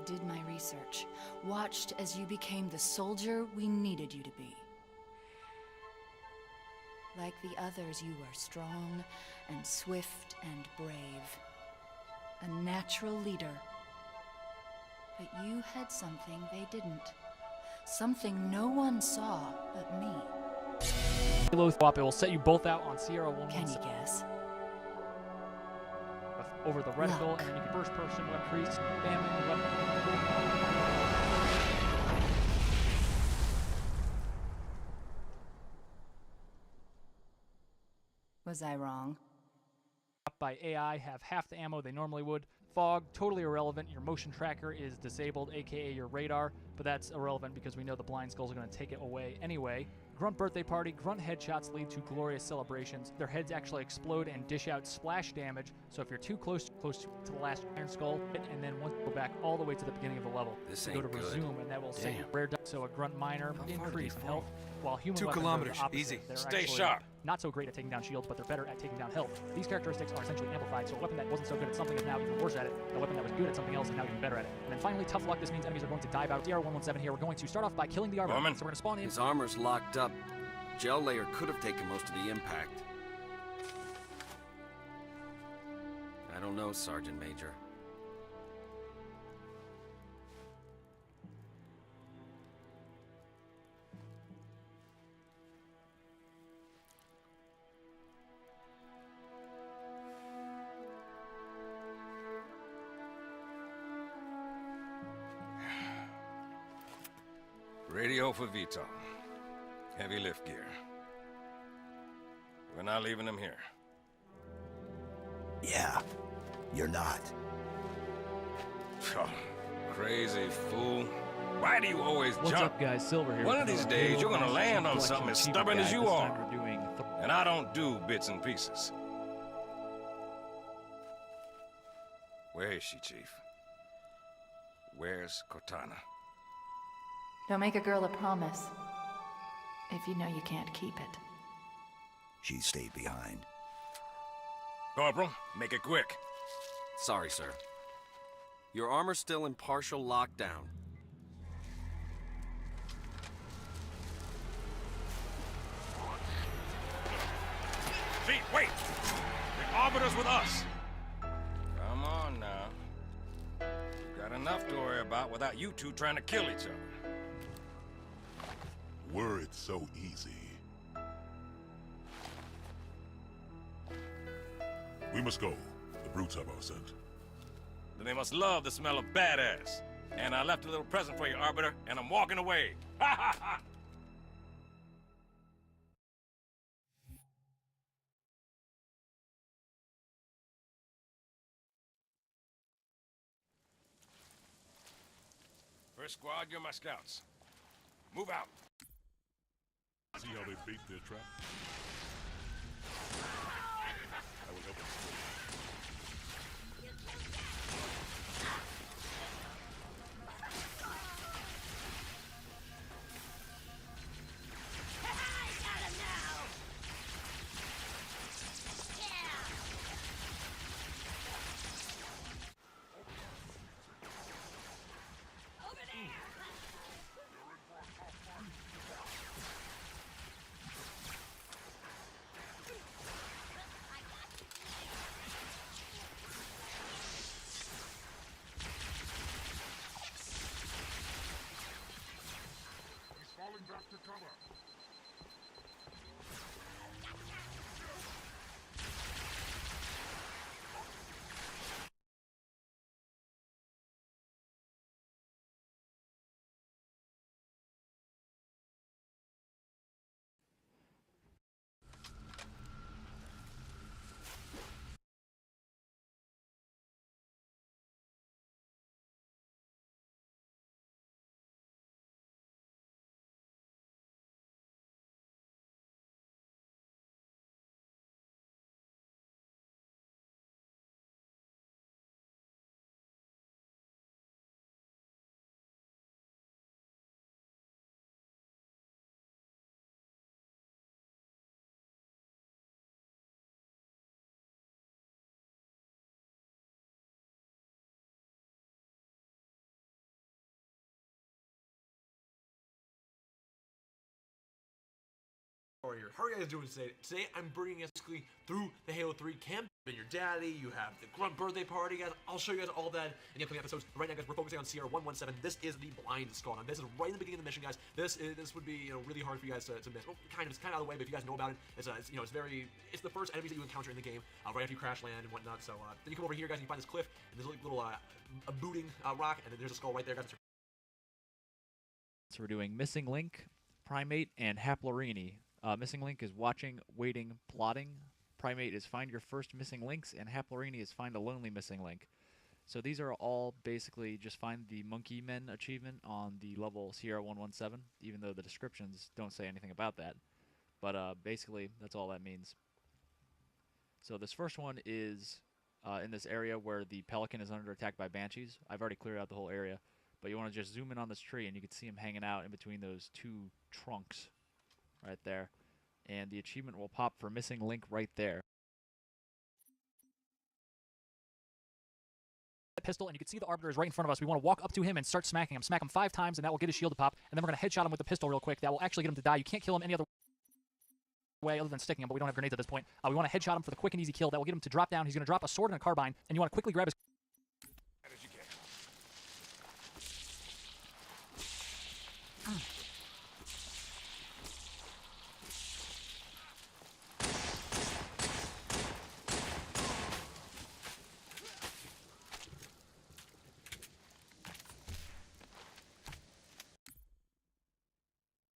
did my research, watched as you became the soldier we needed you to be. Like the others, you were strong and swift and brave. A natural leader. But you had something they didn't. Something no one saw but me. Halo swap, it will set you both out on Sierra 117. Can you guess? Over the reticle, Luck. and then you can first person web crease, bam, weapon. Was I wrong? By AI have half the ammo they normally would. Fog, totally irrelevant. Your motion tracker is disabled, aka your radar, but that's irrelevant because we know the blind skulls are going to take it away anyway. Grunt birthday party, grunt headshots lead to glorious celebrations. Their heads actually explode and dish out splash damage, so if you're too close to the last iron skull, and then once you go back all the way to the beginning of the level, This you ain't go to good. resume, and that will set you rare. So a grunt minor increase in health, while human 2 weapons kilometers, are the opposite. easy. They're Stay actually sharp. not so great at taking down shields, but they're better at taking down health. These characteristics are essentially amplified, so a weapon that wasn't so good at something is now even worse at it. A weapon that was good at something else is now even better at it. And then finally, tough luck. This means enemies are going to dive out. DR-117 here. We're going to start off by killing the armor. Norman. So we're going to spawn in. His armor's locked up. Gel layer could have taken most of the impact. I don't know, Sergeant Major. Radio for Vito. Heavy lift gear. We're not leaving him here. Yeah, you're not. Oh, crazy fool. Why do you always What's jump? up, guys? Silver here. One of these days, you're gonna land on something as stubborn as you This are. time we're doing And I don't do bits and pieces. Where is she, Chief? Where's Cortana? Don't make a girl a promise if you know you can't keep it. She stayed behind. Corporal, make it quick. Sorry, sir. Your armor's still in partial lockdown. Chief, wait! The Arbiter's with us! Come on now. We've got enough to worry about without you two trying to kill each other. Were it so easy. We must go. The brutes have our scent. Then they must love the smell of badass. And I left a little present for you, Arbiter, and I'm walking away. Ha ha ha! First squad, you're my scouts. Move out. See how they bait their trap? I will help them. Here. How are you guys doing today? Today I'm bringing us basically through the Halo 3 camp. And your daddy, you have the Grunt birthday party, guys. I'll show you guys all that in the upcoming episodes. But right now, guys, we're focusing on Sierra 117. This is the blind skull. Now, this is right in the beginning of the mission, guys. This would be really hard for you guys to miss. Well, it's kind of out of the way, but if you guys know about it, it's the first enemies that you encounter in the game right after you crash land and whatnot. So then you come over here, guys, and you find this cliff, and there's a little a booting rock, and then there's a skull right there, guys. So we're doing Missing Link, Primate, and Haplorini. Missing Link is watching, waiting, plotting. Primate is find your first missing links, and Haplorini is find a lonely missing link. So these are all basically just find the Monkey Men achievement on the level Sierra 117, even though the descriptions don't say anything about that. But basically, that's all that means. So this first one is in this area where the Pelican is under attack by Banshees. I've already cleared out the whole area, but you want to just zoom in on this tree, and you can see him hanging out in between those two trunks right there. And the achievement will pop for missing link right there. Pistol, and you can see the Arbiter is right in front of us. We want to walk up to him and start smacking him. Smack him 5 times, and that will get his shield to pop. And then we're going to headshot him with the pistol real quick. That will actually get him to die. You can't kill him any other way other than sticking him, but we don't have grenades at this point. We want to headshot him for the quick and easy kill. That will get him to drop down. He's going to drop a sword and a carbine, and you want to quickly grab his... As you can.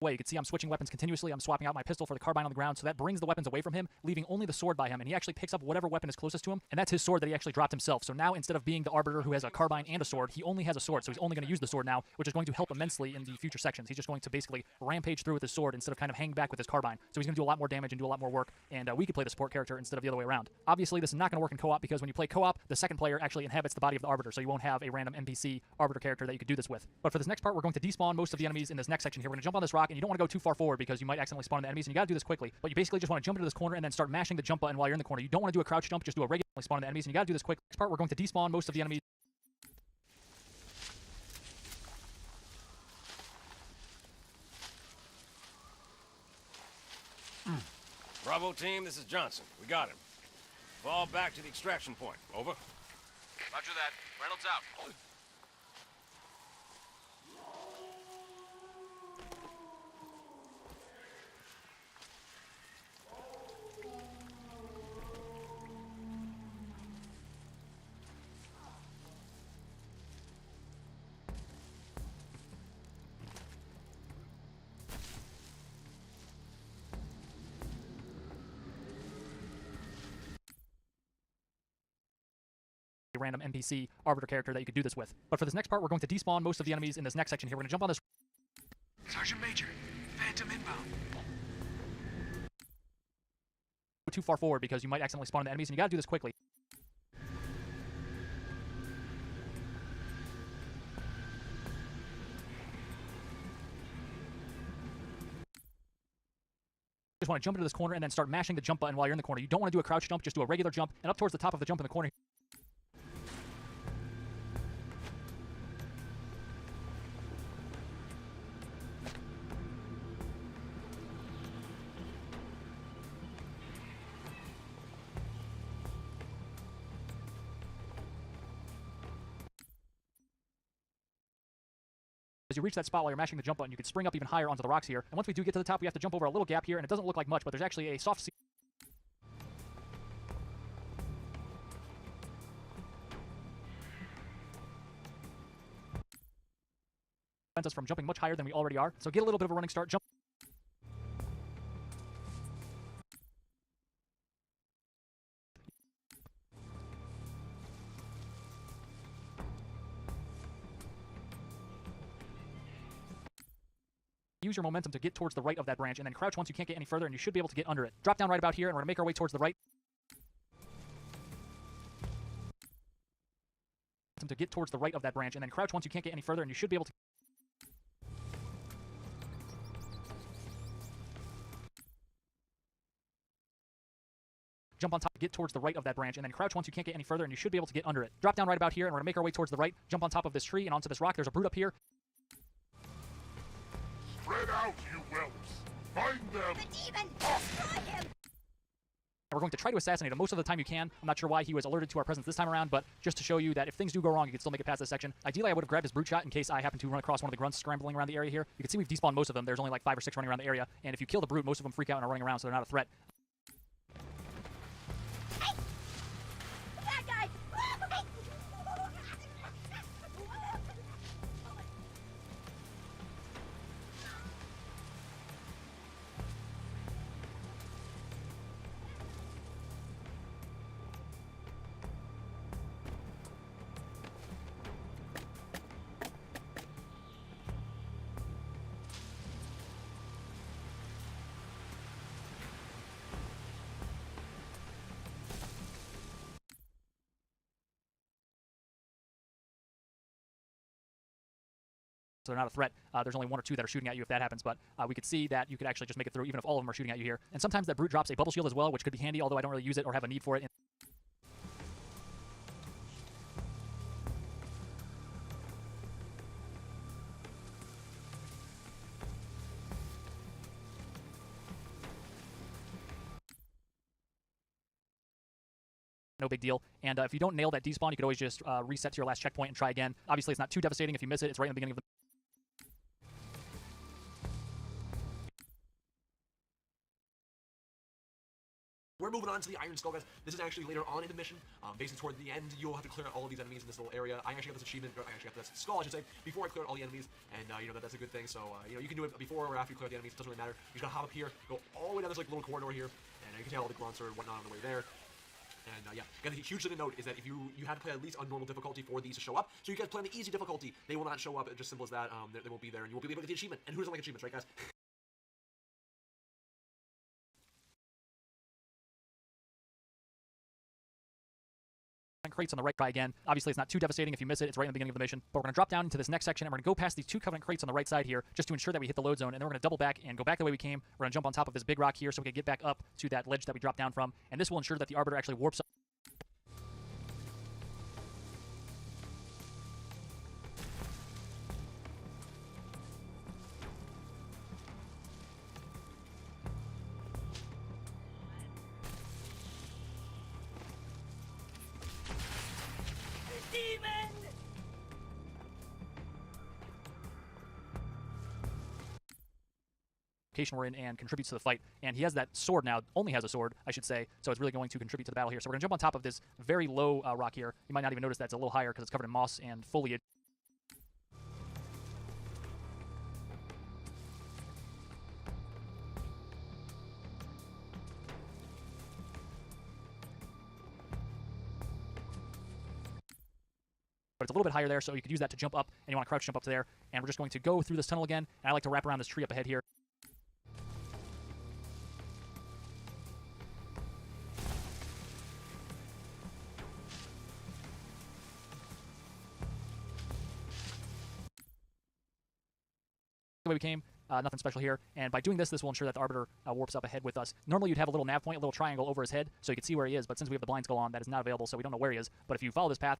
way. You can see I'm switching weapons continuously. I'm swapping out my pistol for the carbine on the ground, so that brings the weapons away from him, leaving only the sword by him, and he actually picks up whatever weapon is closest to him, and that's his sword that he actually dropped himself. So now, instead of being the Arbiter who has a carbine and a sword, he only has a sword, so he's only going to use the sword now, which is going to help immensely in the future sections. He's just going to basically rampage through with his sword instead of kind of hang back with his carbine. So he's going to do a lot more damage and do a lot more work, and we could play the support character instead of the other way around. Obviously, this is not going to work in co-op, because when you play co-op, the second player actually inhabits the body of the Arbiter, so you won't have a random NPC Arbiter character that you could do this with. But for this next part, we're going to despawn most of the enemies in this next section here. We're going to jump on this rock, and you don't want to go too far forward because you might accidentally spawn the enemies, and you got to do this quickly. But you basically just want to jump into this corner and then start mashing the jump button while you're in the corner. You don't want to do a crouch jump, just do a regular spawn the enemies, and you got to do this quick. Next part, we're going to despawn most of the enemies. Bravo team, this is Johnson. We got him. Fall back to the extraction point. Over. Roger that. Reynolds out. Random NPC Arbiter character that you could do this with. But for this next part, we're going to despawn most of the enemies in this next section here. We're going to jump on this. Sergeant Major, Phantom inbound. Go too far forward because you might accidentally spawn the enemies, and you got to do this quickly. Just want to jump into this corner and then start mashing the jump button while you're in the corner. You don't want to do a crouch jump, just do a regular jump, and up towards the top of the jump in the corner. As you reach that spot while you're mashing the jump button, you can spring up even higher onto the rocks here. And once we do get to the top, we have to jump over a little gap here, and it doesn't look like much, but there's actually a soft prevents us from jumping much higher than we already are. So get a little bit of a running start. Jump. Use your momentum to get towards the right of that branch, and then crouch once you can't get any further, and you should be able to get under it. Drop down right about here, and we're going to make our way towards the right. To get towards the right of that branch, and then crouch once you can't get any further, and you should be able to jump on top, get towards the right of that branch, and then crouch once you can't get any further, and you should be able to get under it. Drop down right about here, and we're going to make our way towards the right. Jump on top of this tree and onto this rock. There's a brute up here. Spread out, you whelps! Find them! The demon! Destroy him! And we're going to try to assassinate him most of the time you can. I'm not sure why he was alerted to our presence this time around, but just to show you that if things do go wrong, you can still make it past this section. Ideally, I would have grabbed his brute shot in case I happen to run across one of the grunts scrambling around the area here. You can see we've despawned most of them. There's only like 5 or 6 running around the area, and if you kill the brute, most of them freak out and are running around, so they're not a threat. Hey! That guy! So they're not a threat. There's only 1 or 2 that are shooting at you if that happens, but we could see that you could actually just make it through even if all of them are shooting at you here. And sometimes that brute drops a bubble shield as well, which could be handy, although I don't really use it or have a need for it. No big deal. And if you don't nail that despawn, you could always just reset to your last checkpoint and try again. Obviously, it's not too devastating if you miss it. It's right in the beginning of the... We're moving on to the Iron Skull, guys. This is actually later on in the mission. Basically, toward the end, you'll have to clear out all of these enemies in this little area. I actually got this achievement, or I actually got this skull, I should say, before I cleared all the enemies, and you know that's a good thing. So you can do it before or after you clear the enemies. It doesn't really matter. You just gotta hop up here, go all the way down this like little corridor here, and you can tell all the grunts or whatnot on the way there. And yeah, guys, a huge thing to note is that if you have to play at least on normal difficulty for these to show up. So you guys play on the easy difficulty, they will not show up. Just simple as that. They won't be there, and you won't be able to get the achievement. And who doesn't like achievements, right, guys? Crates on the right. Try again. Obviously, it's not too devastating if you miss it. It's right in the beginning of the mission. But we're going to drop down into this next section, and we're going to go past these 2 Covenant crates on the right side here, just to ensure that we hit the load zone. And then we're going to double back and go back the way we came. We're going to jump on top of this big rock here so we can get back up to that ledge that we dropped down from. And this will ensure that the Arbiter actually warps up. We're in and contributes to the fight, and he has that sword now, only has a sword I should say, so it's really going to contribute to the battle here. So we're gonna jump on top of this very low rock here. You might not even notice that it's a little higher because it's covered in moss and foliage. But it's a little bit higher there, so you could use that to jump up, and you want to crouch jump up to there. And we're just going to go through this tunnel again, and I like to wrap around this tree up ahead here. The way we came, nothing special here, and by doing this will ensure that the Arbiter warps up ahead with us. Normally you'd have a little nav point, a little triangle over his head, so you can see where he is, but since we have the blind skull on, that is not available, so we don't know where he is. But if you follow this path,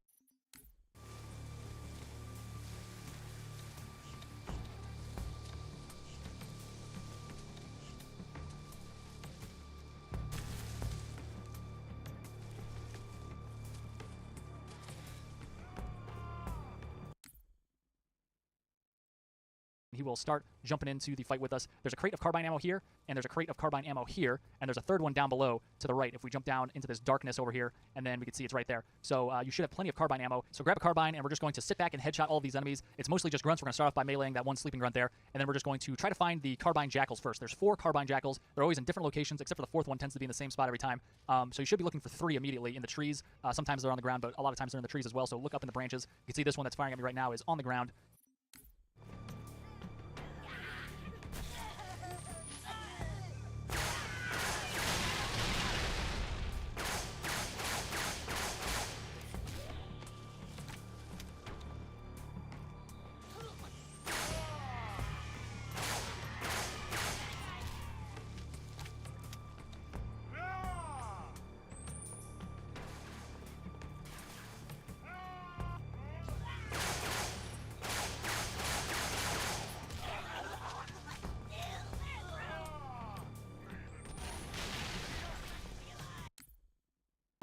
he will start jumping into the fight with us. There's a crate of carbine ammo here, and there's a crate of carbine ammo here, and there's a third one down below to the right. If we jump down into this darkness over here, and then we can see it's right there. So you should have plenty of carbine ammo. So grab a carbine, and we're just going to sit back and headshot all of these enemies. It's mostly just grunts. We're going to start off by meleeing that one sleeping grunt there, and then we're just going to try to find the carbine jackals first. There's 4 carbine jackals. They're always in different locations, except for the 4th one tends to be in the same spot every time. So you should be looking for 3 immediately in the trees. Sometimes they're on the ground, but a lot of times they're in the trees as well. So look up in the branches. You can see this one that's firing at me right now is on the ground.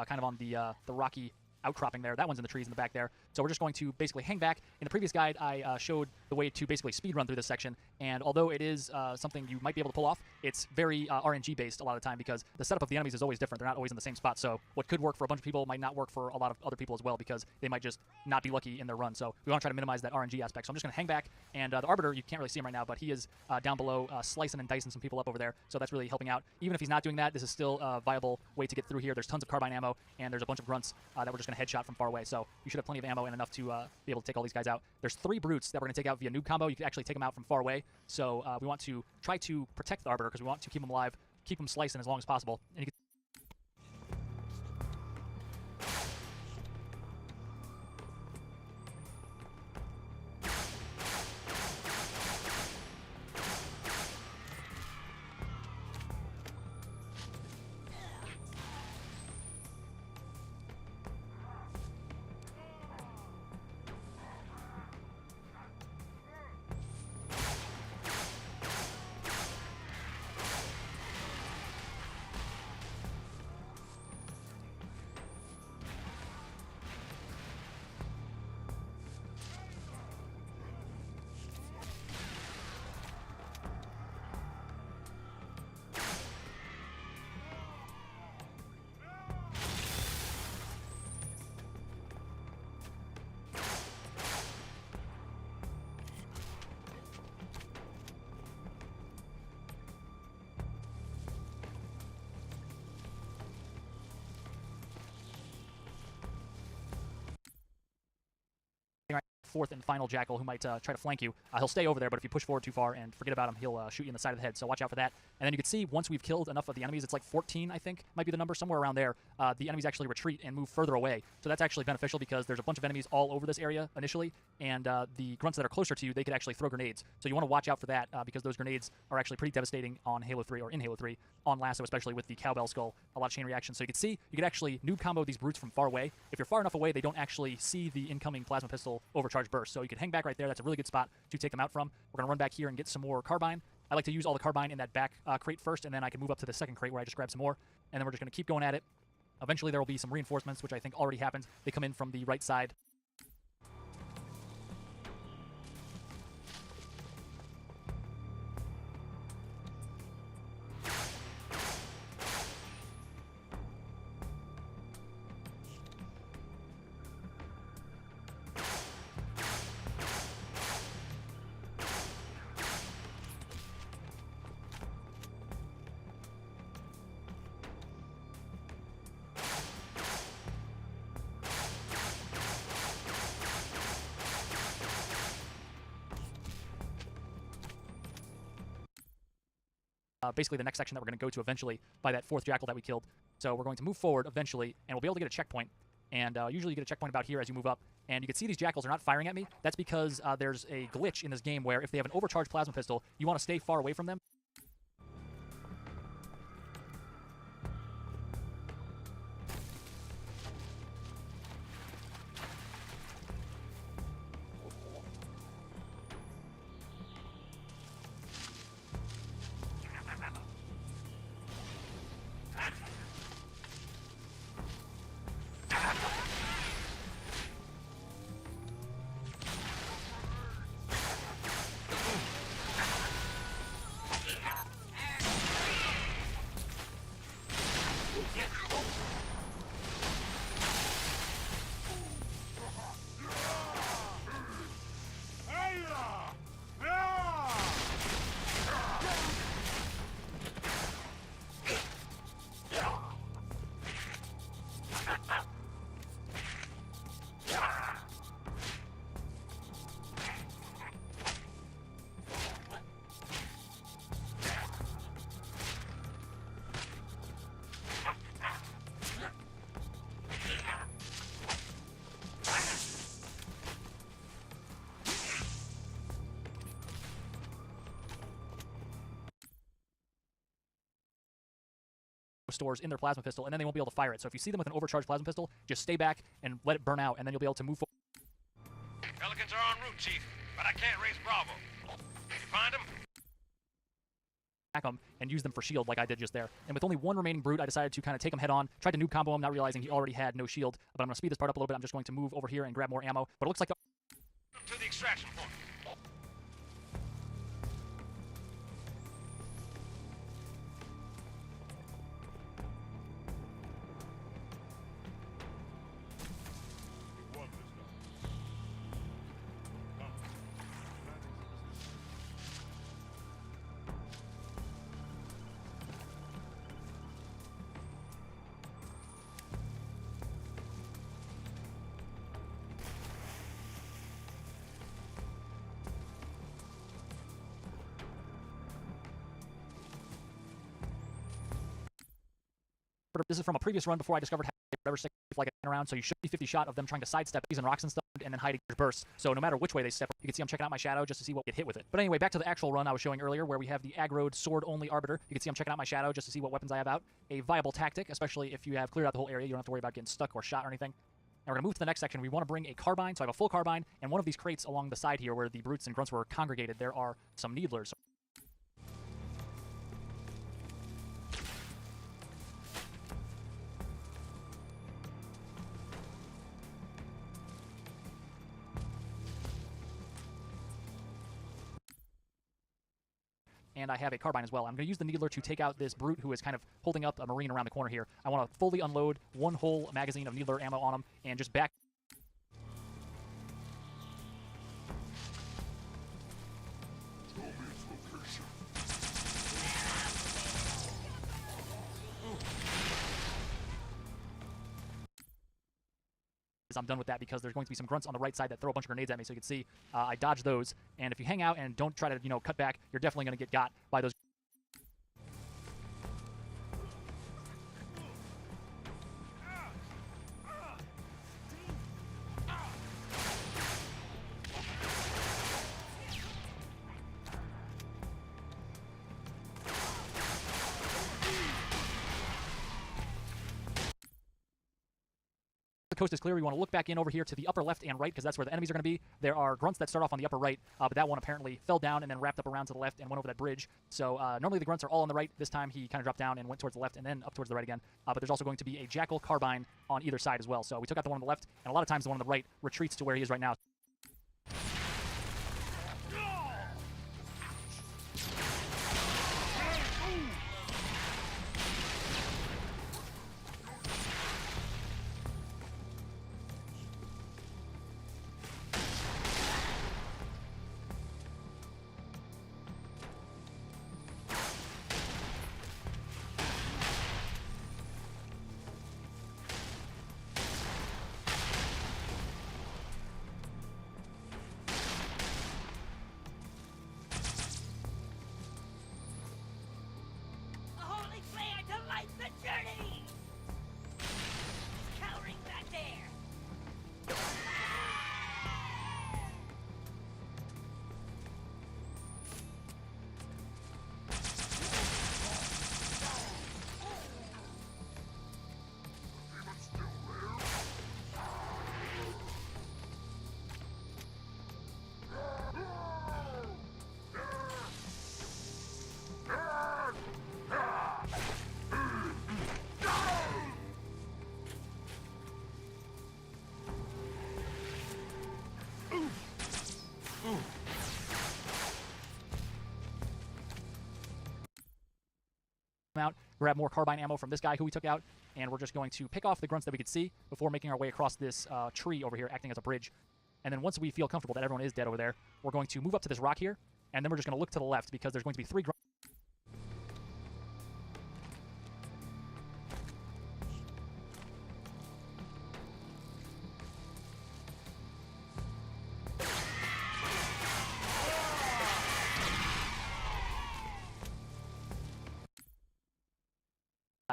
kind of on the rocky outcropping there. That one's in the trees in the back there. So we're just going to basically hang back. In the previous guide, I showed the way to basically speed run through this section, and although it is something you might be able to pull off, it's very RNG based a lot of the time because the setup of the enemies is always different. They're not always in the same spot. So what could work for a bunch of people might not work for a lot of other people as well because they might just not be lucky in their run. So we want to try to minimize that RNG aspect. So I'm just going to hang back, and the Arbiter, you can't really see him right now, but he is down below slicing and dicing some people up over there. So that's really helping out. Even if he's not doing that, this is still a viable way to get through here. There's tons of carbine ammo, and there's a bunch of grunts that we're just going to headshot from far away. So you should have plenty of ammo and enough to be able to take all these guys out. There's 3 brutes that we're going to take out via noob combo. You can actually take them out from far away. So we want to try to protect the Arbiter because we want to keep him alive, keep him slicing as long as possible. And you can fourth and final Jackal who might try to flank you. He'll stay over there, but if you push forward too far and forget about him, he'll shoot you in the side of the head, so watch out for that. And then you can see once we've killed enough of the enemies, it's like 14, I think, might be the number, somewhere around there, the enemies actually retreat and move further away. So that's actually beneficial because there's a bunch of enemies all over this area initially, and the grunts that are closer to you, they could actually throw grenades. So you want to watch out for that because those grenades are actually pretty devastating on Halo 3, or in Halo 3, on LASO, especially with the cowbell skull, a lot of chain reaction. So you can see, you can actually noob combo these brutes from far away. If you're far enough away, they don't actually see the incoming plasma pistol overcharge burst. So you can hang back right there. That's a really good spot to take them out from. We're going to run back here and get some more carbine. I like to use all the carbine in that back crate first, and then I can move up to the second crate where I just grab some more, and then we're just going to keep going at it. Eventually there will be some reinforcements, which I think already happened. They come in from the right side. Basically the next section that we're going to go to eventually by that 4th Jackal that we killed. So we're going to move forward eventually, and we'll be able to get a checkpoint. And usually you get a checkpoint about here as you move up. And you can see these Jackals are not firing at me. That's because there's a glitch in this game where if they have an overcharged plasma pistol, you want to stay far away from them. Stores in their plasma pistol, and then they won't be able to fire it. So if you see them with an overcharged plasma pistol, just stay back and let it burn out, and then you'll be able to move forward. Pelicans are en route, Chief, but I can't raise Bravo. Did you find them? them and use them for shield like I did just there. And with only one remaining brute, I decided to kind of take him head on, tried to noob combo him, not realizing he already had no shield. But I'm going to speed this part up a little bit. I'm just going to move over here and grab more ammo. But it looks like To the extraction point. We won this time. Come. this is from a previous run before I discovered how whatever stick like around, so you should be 50 shot of them trying to sidestep these and rocks and stuff and then hiding their bursts. So no matter which way they step, you can see I'm checking out my shadow just to see what get hit with it. But anyway, back to the actual run I was showing earlier where we have the aggroed sword-only Arbiter. You can see I'm checking out my shadow just to see what weapons I have out. A viable tactic, especially if you have cleared out the whole area. You don't have to worry about getting stuck or shot or anything. Now we're going to move to the next section. We want to bring a carbine, so I have a full carbine, and one of these crates along the side here where the brutes and grunts were congregated, there are some needlers. And I have a carbine as well. I'm going to use the needler to take out this brute who is kind of holding up a marine around the corner here. I want to fully unload one whole magazine of needler ammo on him and just back. I'm done with that because there's going to be some grunts on the right side that throw a bunch of grenades at me, so you can see I dodge those. And if you hang out and don't try to, cut back, you're definitely going to get got by those. The coast is clear. We want to look back in over here to the upper left and right because that's where the enemies are going to be. There are grunts that start off on the upper right, but that one apparently fell down and then wrapped up around to the left and went over that bridge. So normally the grunts are all on the right. This time he kind of dropped down and went towards the left and then up towards the right again. But there's also going to be a jackal carbine on either side as well. So we took out the one on the left, and a lot of times the one on the right retreats to where he is right now. A holy flare to light the journey! Cowering back there! Out, grab more carbine ammo from this guy who we took out, and we're just going to pick off the grunts that we could see before making our way across this tree over here, acting as a bridge. And then once we feel comfortable that everyone is dead over there, we're going to move up to this rock here, and then we're just going to look to the left because there's going to be 3 grunts.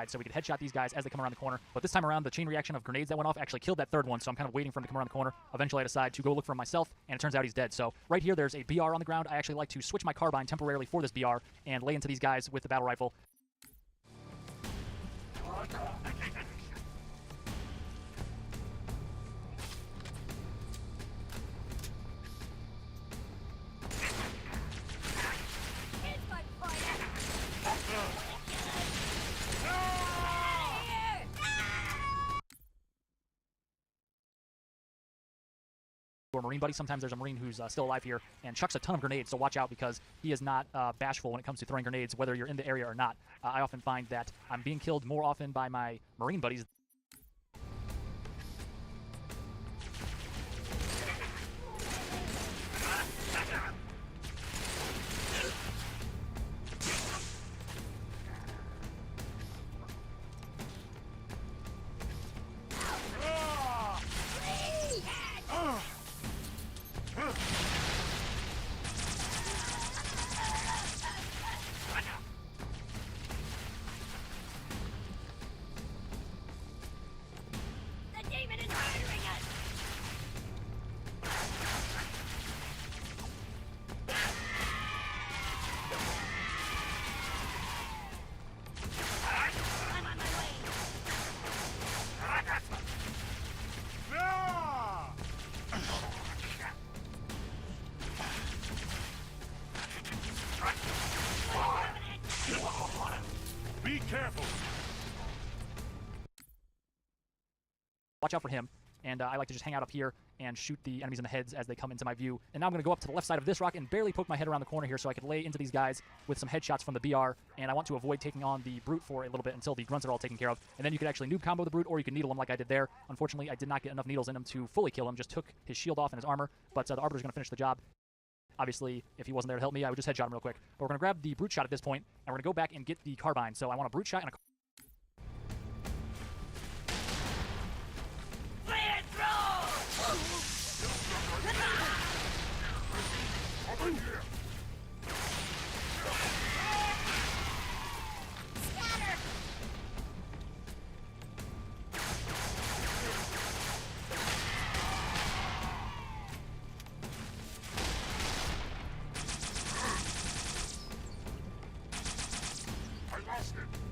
So we could headshot these guys as they come around the corner. But this time around, the chain reaction of grenades that went off actually killed that third one, so I'm kind of waiting for him to come around the corner. Eventually I decide to go look for him myself, and it turns out he's dead. So right here, there's a BR on the ground. I actually like to switch my carbine temporarily for this BR and lay into these guys with the battle rifle. Here's my fire! a Marine buddy. Sometimes there's a Marine who's still alive here and chucks a ton of grenades, so watch out because he is not bashful when it comes to throwing grenades, whether you're in the area or not. I often find that I'm being killed more often by my Marine buddies. The demon is murdering us! I'm on my way! Be careful. Watch out for him, and I like to just hang out up here and shoot the enemies in the heads as they come into my view. And now I'm going to go up to the left side of this rock and barely poke my head around the corner here so I could lay into these guys with some headshots from the BR, and I want to avoid taking on the Brute for a little bit until the grunts are all taken care of. And then you could actually noob combo the Brute, or you could needle him like I did there. Unfortunately, I did not get enough needles in him to fully kill him, just took his shield off and his armor, but the Arbiter's going to finish the job. Obviously, if he wasn't there to help me, I would just headshot him real quick. But we're going to grab the Brute shot at this point, and we're going to go back and get the carbine. So I want a Brute shot and a I lost it.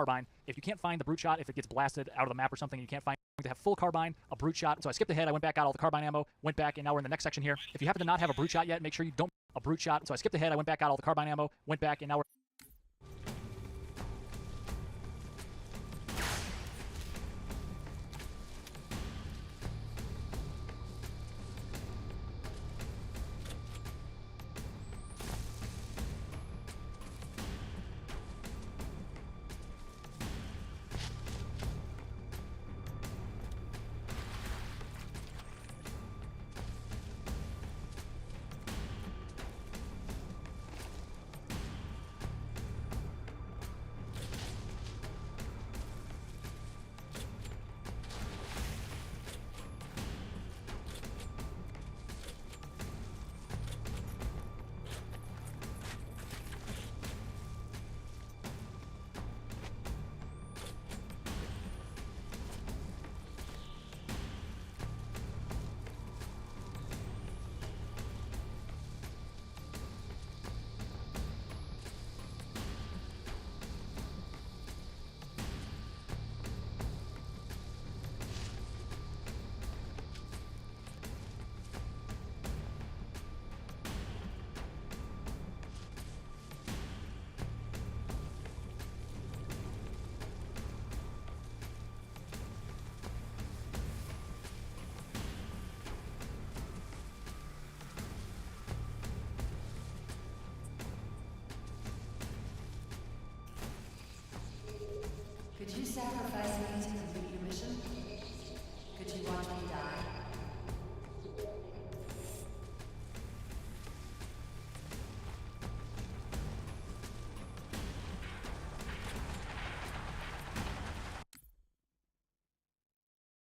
carbine. If you can't find the Brute shot, if it gets blasted out of the map or something, you can't find to have full carbine, a Brute shot. So I skipped ahead, I went back, got all the carbine ammo, went back, and now we're in the next section here. If you happen to not have a Brute shot yet, make sure you don't a Brute shot. So I skipped ahead, I went back, got all the carbine ammo, went back, and now we're sacrifice me to complete your mission? Could you watch me die?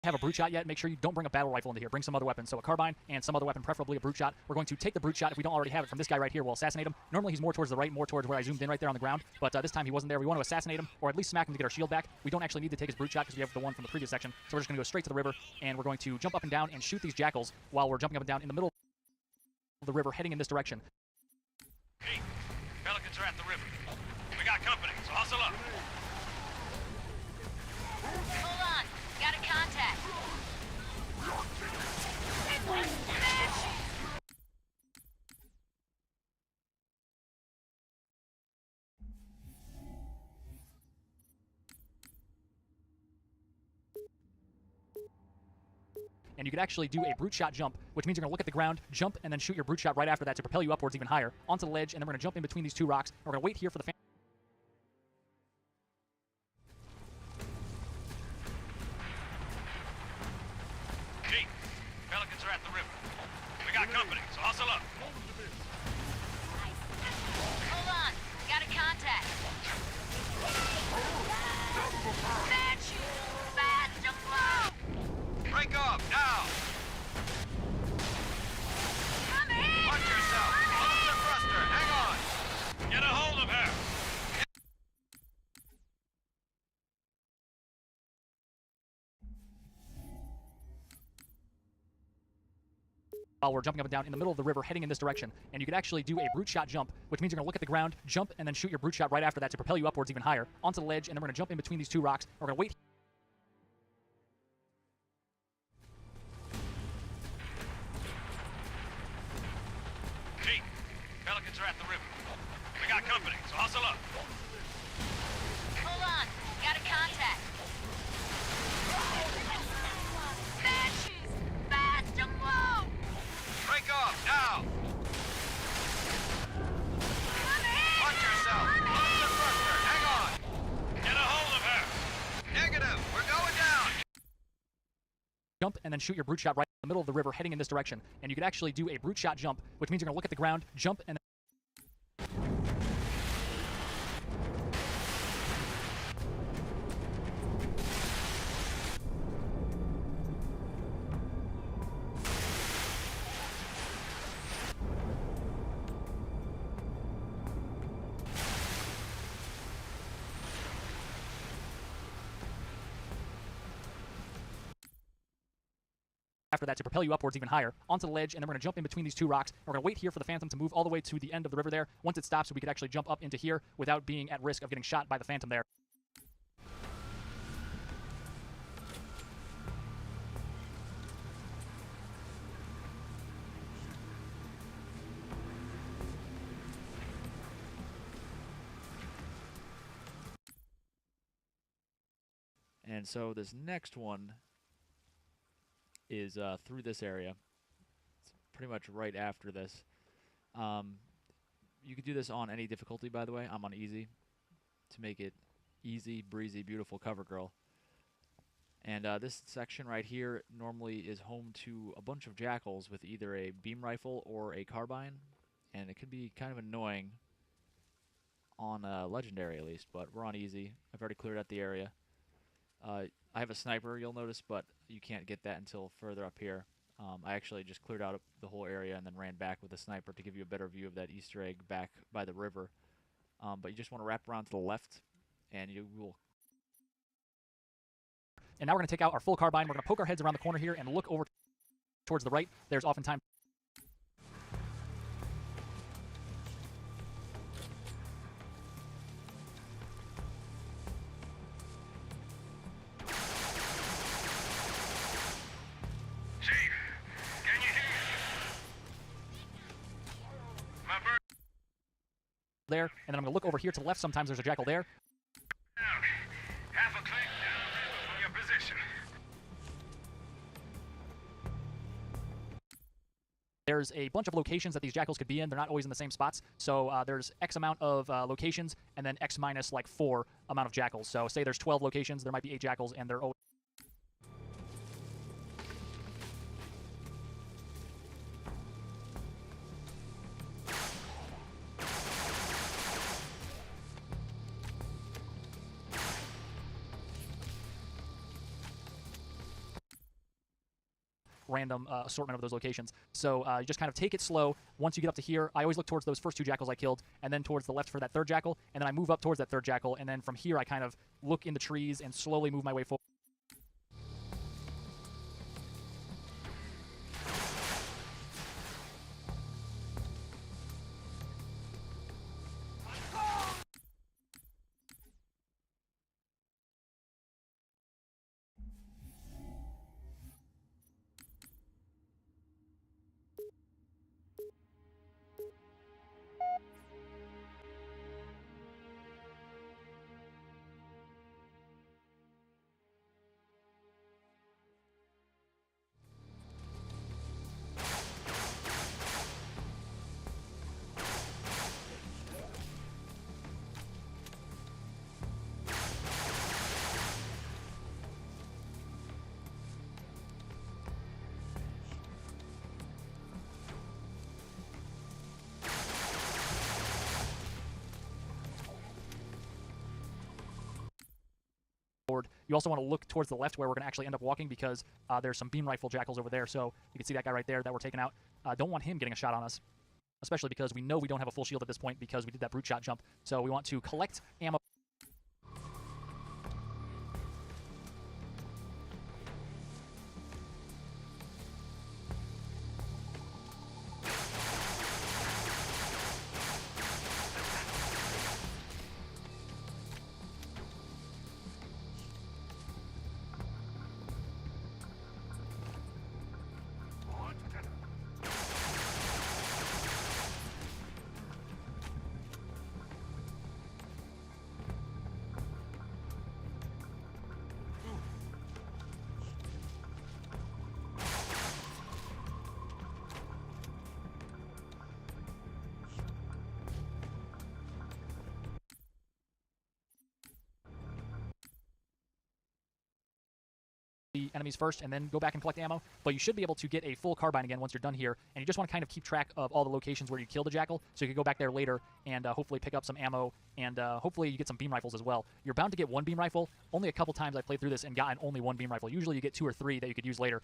Have a brute shot yet, make sure you don't bring a battle rifle into here. Bring some other weapon. So a carbine and some other weapon, preferably a brute shot. We're going to take the brute shot if we don't already have it from this guy right here. We'll assassinate him. Normally he's more towards the right, more towards where I zoomed in right there on the ground. But this time he wasn't there. We want to assassinate him or at least smack him to get our shield back. We don't actually need to take his brute shot because we have the one from the previous section. So we're just going to go straight to the river and we're going to jump up and down and shoot these jackals while we're jumping up and down in the middle of the river heading in this direction. Hey, Pelicans are at the river. We got company, so hustle up. Hold on. Got a contact. And you could actually do a brute shot jump, which means you're going to look at the ground, jump, and then shoot your brute shot right after that to propel you upwards even higher onto the ledge, and then we're going to jump in between these two rocks. We're going to wait here for the Chief, Pelicans are at the river. We got company, so hustle up. Hold on. Got a contact. Statue! Fast to blow! Break off, now! Come in! Watch yourself! Hold the thruster, hang on! Get a hold of her! while we're jumping up and down in the middle of the river heading in this direction. And you could actually do a brute shot jump, which means you're going to look at the ground, jump, and then shoot your brute shot right after that to propel you upwards even higher onto the ledge, and then we're going to jump in between these two rocks. We're going to wait. Chief, Pelicans are at the river. We got company, so hustle up. Hold on. Got a contact. Banshees! Fast and low! Break off, now! Come in! Watch yourself! Hold the thruster, hang on! Get a hold of her! Negative, we're going down! Jump and then shoot your brute shot right in the middle of the river heading in this direction. And you could actually do a brute shot jump, which means you're going to look at the ground, jump, and after that to propel you upwards even higher onto the ledge, and then we're going to jump in between these two rocks. We're going to wait here for the Phantom to move all the way to the end of the river there. Once it stops, we could actually jump up into here without being at risk of getting shot by the Phantom there. And so this next one is through this area. It's pretty much right after this. You could do this on any difficulty, by the way. I'm on easy to make it easy, breezy, beautiful cover girl. And this section right here normally is home to a bunch of jackals with either a beam rifle or a carbine. And it can be kind of annoying on legendary at least, but we're on easy. I've already cleared out the area. I have a sniper, you'll notice, but you can't get that until further up here. I actually just cleared out the whole area and then ran back with a sniper to give you a better view of that Easter egg back by the river. But you just want to wrap around to the left, and you will... And now we're going to take out our full carbine. We're going to poke our heads around the corner here and look over towards the right. There's oftentimes... there, and then I'm going to look over here to the left. Sometimes there's a jackal there. Half a click down from your position. There's a bunch of locations that these jackals could be in. They're not always in the same spots. So there's X amount of locations, and then X minus like 4 amount of jackals. So say there's 12 locations, there might be 8 jackals, and they're always random assortment of those locations. So you just kind of take it slow. Once you get up to here, I always look towards those first 2 jackals I killed, and then towards the left for that 3rd jackal, and then I move up towards that 3rd jackal, and then from here I kind of look in the trees and slowly move my way forward. You also want to look towards the left where we're going to actually end up walking because there's some beam rifle jackals over there. So you can see that guy right there that we're taking out. Don't want him getting a shot on us, especially because we know we don't have a full shield at this point because we did that brute shot jump. So we want to collect ammo. The enemies first and then go back and collect ammo, but you should be able to get a full carbine again once you're done here, and you just want to kind of keep track of all the locations where you killed the jackal so you can go back there later and hopefully pick up some ammo, and hopefully you get some beam rifles as well. You're bound to get 1 beam rifle. Only a couple times I played through this and gotten only 1 beam rifle. Usually you get 2 or 3 that you could use later.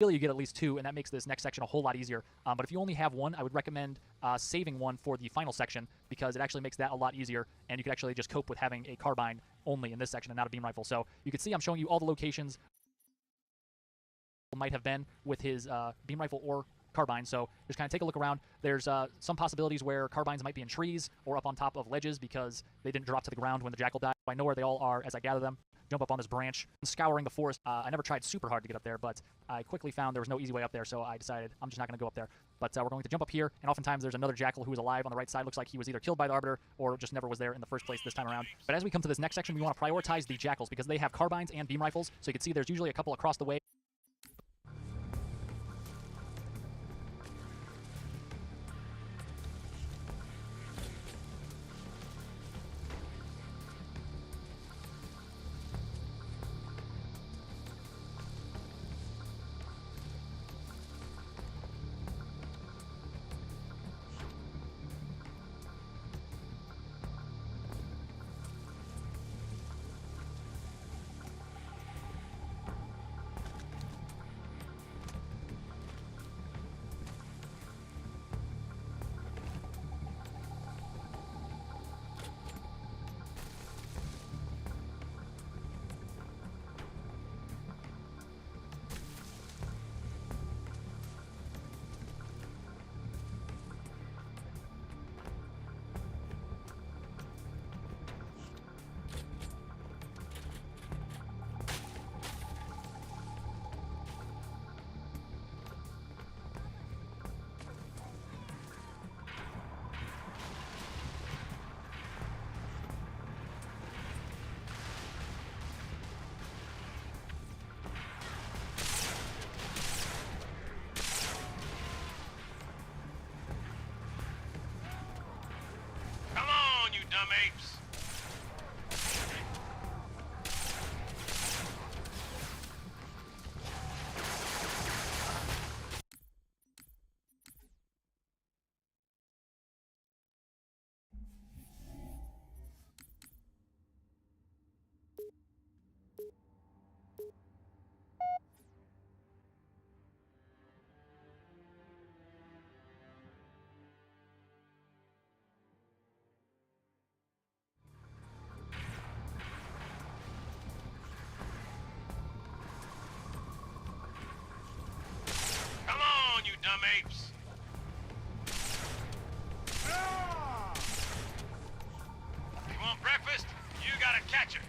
You get at least 2, and that makes this next section a whole lot easier. But if you only have 1, I would recommend saving 1 for the final section because it actually makes that a lot easier, and you can actually just cope with having a carbine only in this section and not a beam rifle. So you can see I'm showing you all the locations might have been with his beam rifle or carbine. So just kind of take a look around. There's some possibilities where carbines might be in trees or up on top of ledges because they didn't drop to the ground when the jackal died. I know where they all are as I gather them. Jump up on this branch, scouring the forest. I never tried super hard to get up there, but I quickly found there was no easy way up there, so I decided I'm just not going to go up there. But we're going to jump up here, and oftentimes there's another jackal who is alive on the right side. Looks like he was either killed by the Arbiter or just never was there in the first place this time around. But as we come to this next section, we want to prioritize the jackals because they have carbines and beam rifles, so you can see there's usually a couple across the way. dumb apes! Come on, you dumb apes! You want breakfast? You gotta catch it!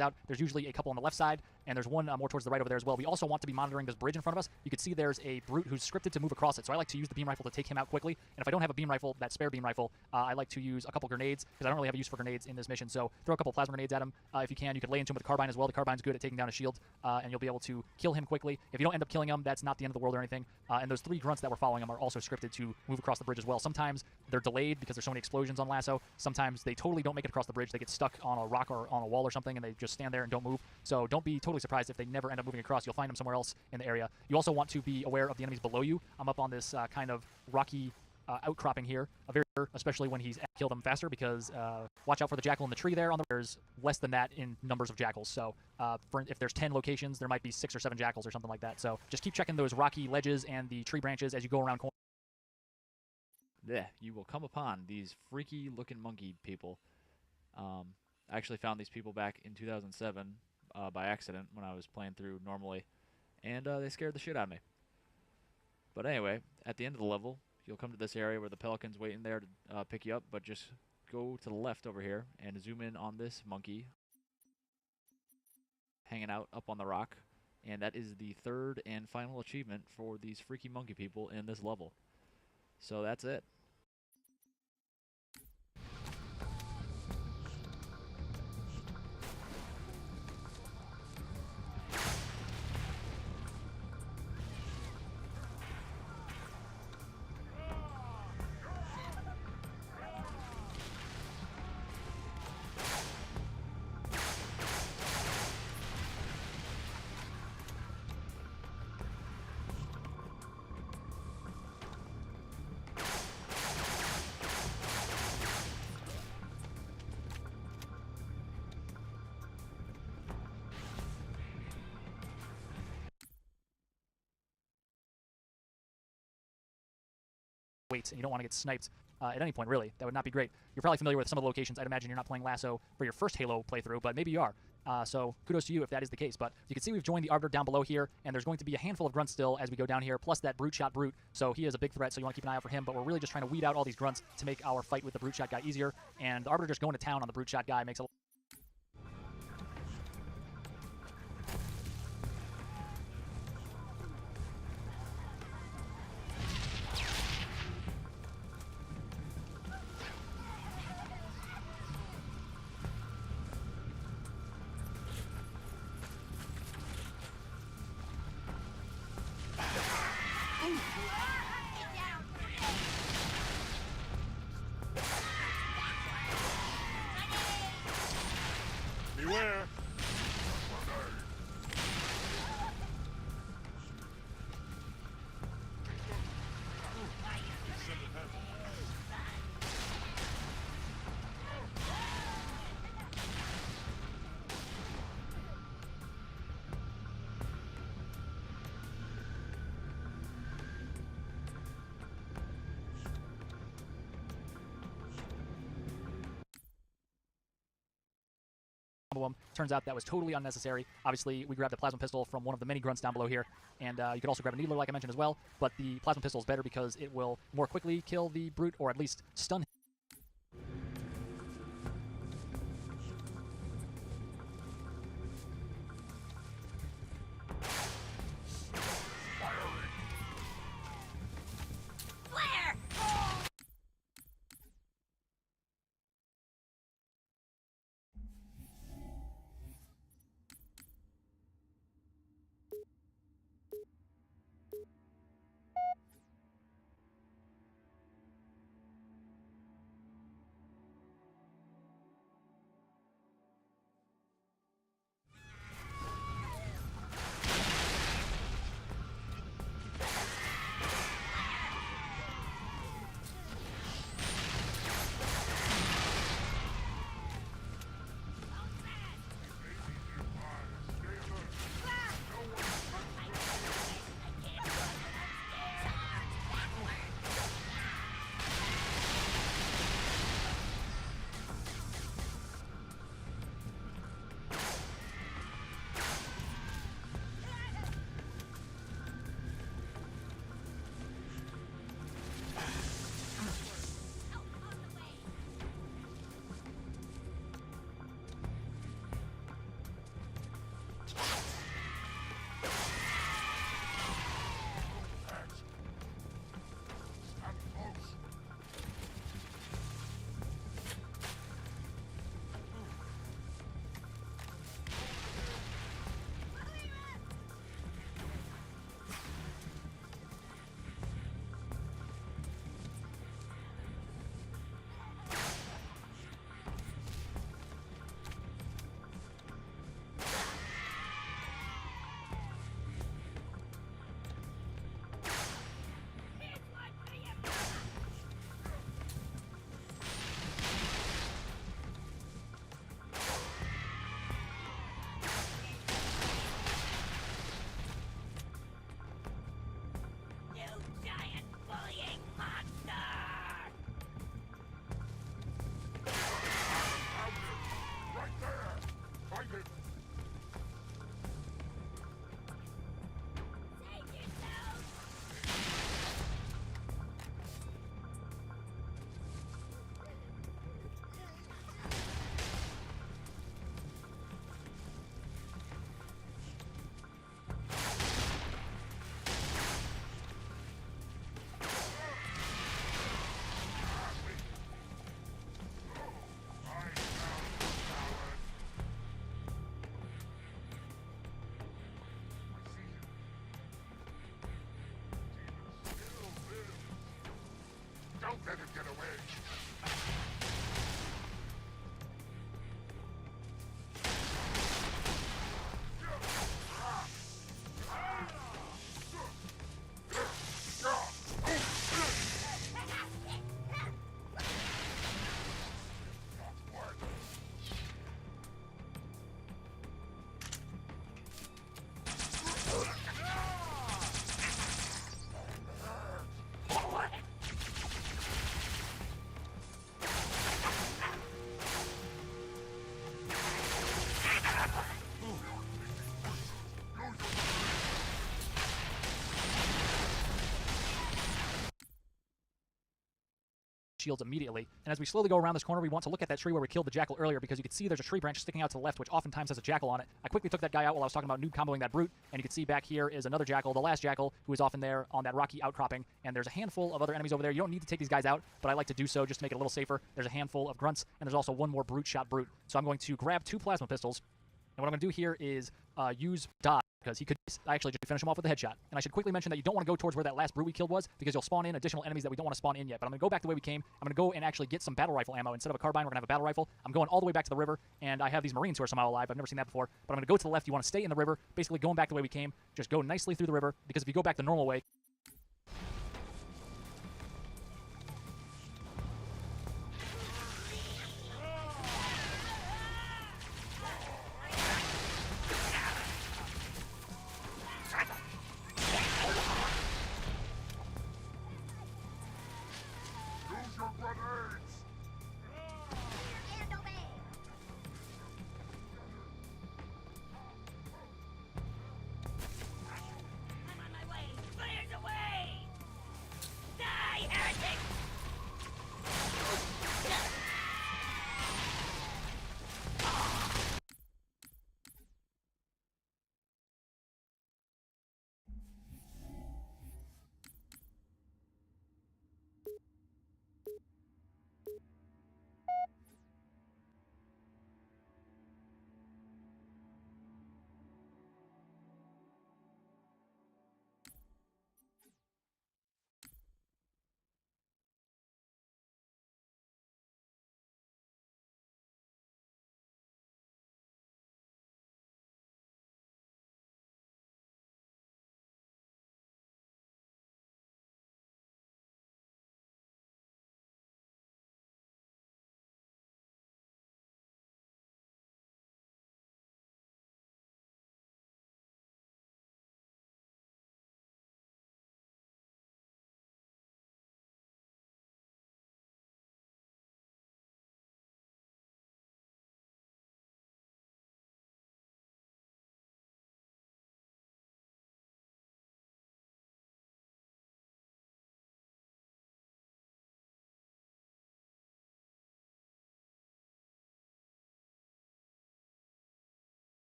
Out. There's usually a couple on the left side, and there's one more towards the right over there as well. We also want to be monitoring this bridge in front of us. You can see there's a brute who's scripted to move across it, so I like to use the beam rifle to take him out quickly. And if I don't have a beam rifle, that spare beam rifle, I like to use a couple grenades, because I don't really have a use for grenades in this mission. So throw a couple plasma grenades at him if you can. You could lay into him with a carbine as well. The carbine's good at taking down a shield, and you'll be able to kill him quickly. If you don't end up killing him, that's not the end of the world or anything. And those 3 grunts that were following him are also scripted to move across the bridge as well. Sometimes they're delayed because there's so many explosions on LASO. Sometimes they totally don't make it across the bridge. They get stuck on a rock or on a wall or something, and they just stand there and don't move. So don't be totally surprised if they never end up moving across. You'll find them somewhere else in the area. You also want to be aware of the enemies below you. I'm up on this kind of rocky outcropping here, especially when he's killed them faster, because watch out for the jackal in the tree there. There's less than that in numbers of jackals. So if there's 10 locations, there might be 6 or 7 jackals or something like that. So just keep checking those rocky ledges and the tree branches as you go around corners. Yeah, you will come upon these freaky looking monkey people. I actually found these people back in 2007 by accident when I was playing through normally, and they scared the shit out of me. But anyway, at the end of the level, you'll come to this area where the pelican's waiting there to pick you up, but just go to the left over here and zoom in on this monkey hanging out up on the rock, and that is the 3rd and final achievement for these freaky monkey people in this level. So that's it. Weights, and you don't want to get sniped at any point, really. That would not be great. You're probably familiar with some of the locations. I'd imagine you're not playing LASO for your first Halo playthrough, but maybe you are. So kudos to you if that is the case. But you can see we've joined the Arbiter down below here, and there's going to be a handful of grunts still as we go down here, plus that brute shot brute. So he is a big threat, so you want to keep an eye out for him. But we're really just trying to weed out all these grunts to make our fight with the brute shot guy easier. And the Arbiter just going to town on the brute shot guy makes a Beware! them. Turns out that was totally unnecessary. Obviously, we grabbed a plasma pistol from one of the many grunts down below here, and you could also grab a needler like I mentioned as well, but the plasma pistol is better because it will more quickly kill the brute, or at least stun him. Don't let him get away. shields immediately. And as we slowly go around this corner, we want to look at that tree where we killed the jackal earlier, because you can see there's a tree branch sticking out to the left, which oftentimes has a jackal on it. I quickly took that guy out while I was talking about noob comboing that brute, and you can see back here is another jackal, the last jackal, who is often there on that rocky outcropping. And there's a handful of other enemies over there. You don't need to take these guys out, but I like to do so just to make it a little safer. There's a handful of grunts, and there's also one more brute shot brute. So I'm going to grab 2 plasma pistols, and what I'm going to do here is use dodge, because he could actually just finish him off with a headshot. And I should quickly mention that you don't want to go towards where that last brute we killed was, because you'll spawn in additional enemies that we don't want to spawn in yet. But I'm going to go back the way we came. I'm going to go and actually get some battle rifle ammo. Instead of a carbine, we're going to have a battle rifle. I'm going all the way back to the river, and I have these Marines who are somehow alive. I've never seen that before. But I'm going to go to the left. You want to stay in the river, basically going back the way we came. Just go nicely through the river, because if you go back the normal way,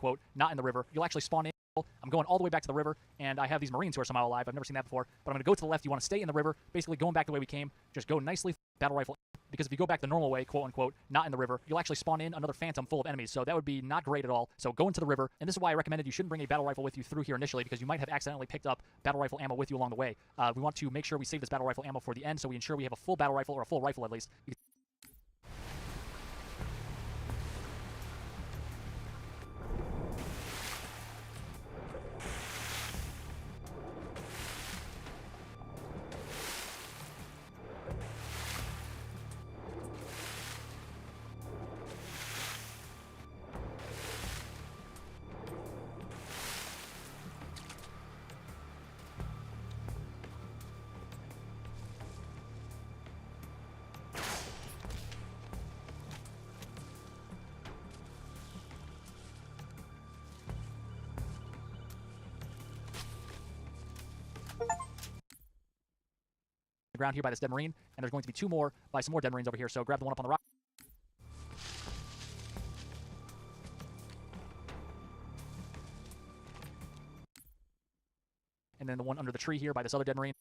quote, not in the river. You'll actually spawn in. I'm going all the way back to the river, and I have these Marines who are somehow alive. I've never seen that before. But I'm going to go to the left. You want to stay in the river, basically going back the way we came. Just go nicely battle rifle, because if you go back the normal way, quote unquote, not in the river, you'll actually spawn in another phantom full of enemies. So that would be not great at all. So go into the river, and this is why I recommended you shouldn't bring a battle rifle with you through here initially, because you might have accidentally picked up battle rifle ammo with you along the way. We want to make sure we save this battle rifle ammo for the end, so we ensure we have a full battle rifle, or a full rifle at least. Ground here by this dead Marine, and there's going to be 2 more by some more dead Marines over here, so grab the one up on the rock. And then the one under the tree here by this other dead Marine.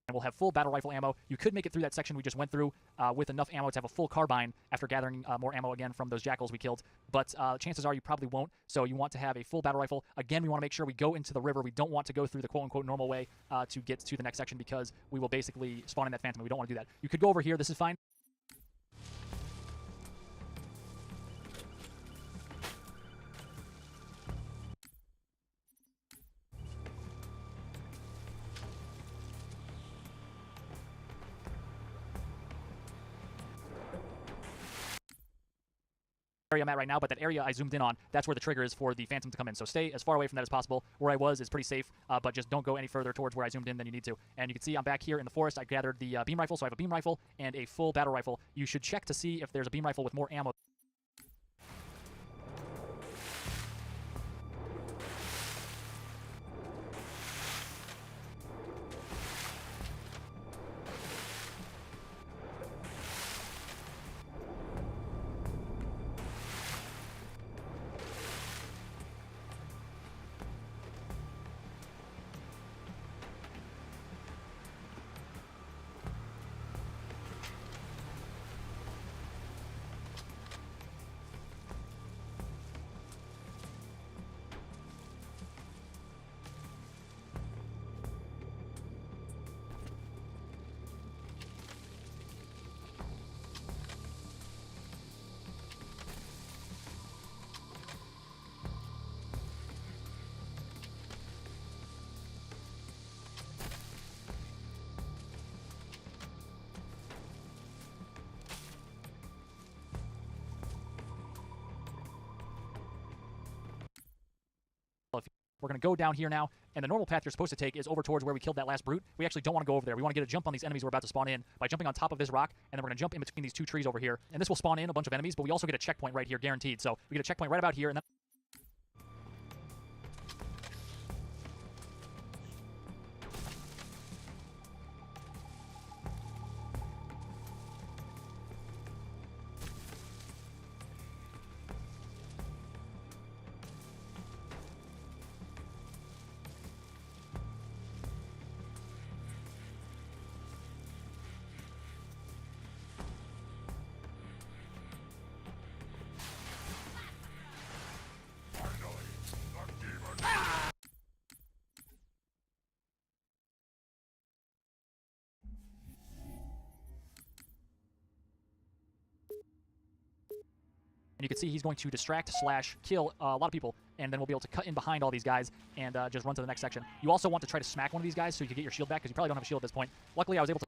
And we'll have full battle rifle ammo. You could make it through that section we just went through with enough ammo to have a full carbine after gathering more ammo again from those jackals we killed. But chances are you probably won't, so you want to have a full battle rifle. Again, we want to make sure we go into the river. We don't want to go through the quote-unquote normal way to get to the next section, because we will basically spawn in that phantom, and we don't want to do that. You could go over here. This is fine. Area I'm at right now, but that area I zoomed in on, that's where the trigger is for the phantom to come in. So stay as far away from that as possible. Where I was is pretty safe, but just don't go any further towards where I zoomed in than you need to. And you can see I'm back here in the forest. I gathered the beam rifle, so I have a beam rifle and a full battle rifle. You should check to see if there's a beam rifle with more ammo. We're going to go down here now, and the normal path you're supposed to take is over towards where we killed that last brute. We actually don't want to go over there. We want to get a jump on these enemies we're about to spawn in by jumping on top of this rock, and then we're going to jump in between these 2 trees over here. And this will spawn in a bunch of enemies, but we also get a checkpoint right here, guaranteed. So we get a checkpoint right about here, and then and you can see he's going to distract / kill a lot of people, and then we'll be able to cut in behind all these guys and just run to the next section. You also want to try to smack one of these guys so you can get your shield back, because you probably don't have a shield at this point. Luckily, I was able to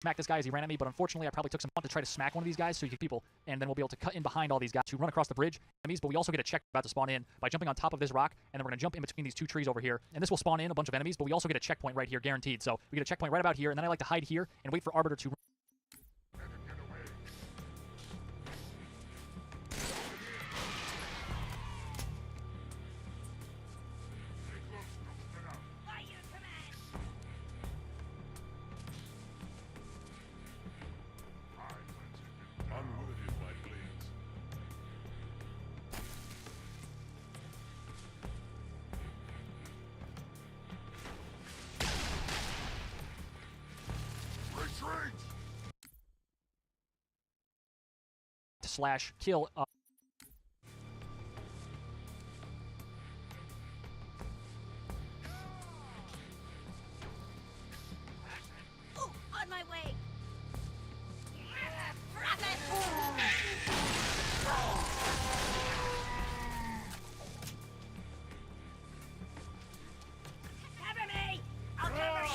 smack this guy as he ran at me, but unfortunately I probably took some fun to try to smack one of these guys so you get people, and then we'll be able to cut in behind all these guys to run across the bridge enemies, but we also get a check about to spawn in by jumping on top of this rock, and then we're going to jump in between these two trees over here, and this will spawn in a bunch of enemies, but we also get a checkpoint right here, guaranteed. So we get a checkpoint right about here, and then I like to hide here and wait for Arbiter to Unworthy of my blades. Retreat! slash kill Oh, on my way. Cover me! I'll cover you!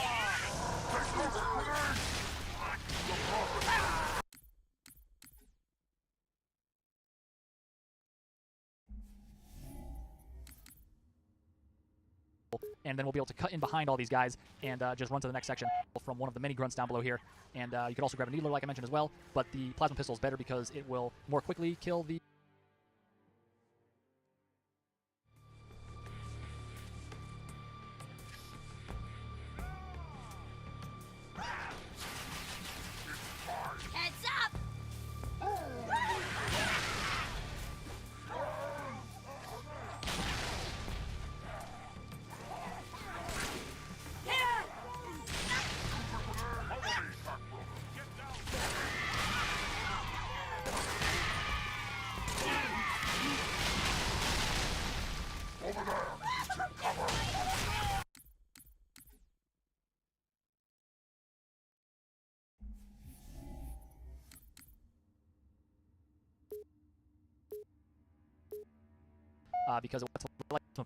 and then we'll be able to cut in behind all these guys and just run to the next section from one of the mini grunts down below here. And you can also grab a needler like I mentioned as well, but the plasma pistol is better because it will more quickly kill the Heads up! because it wants to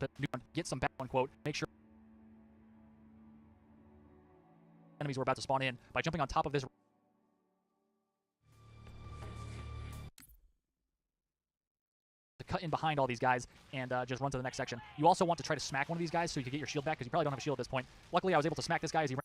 get some back, unquote, make sure enemies were about to spawn in by jumping on top of this to cut in behind all these guys and just run to the next section. You also want to try to smack one of these guys so you can get your shield back because you probably don't have a shield at this point. Luckily, I was able to smack this guy as he ran.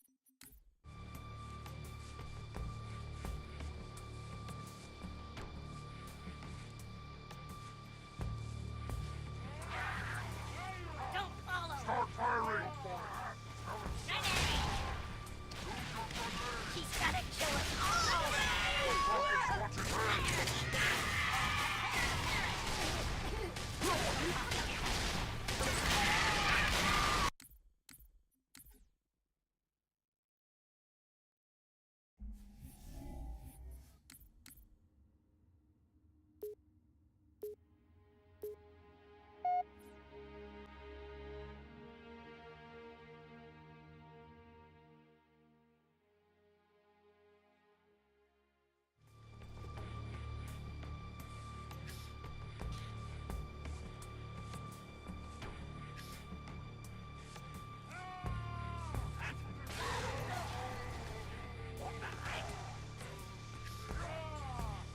Don't follow! Start firing! He's gotta kill us all!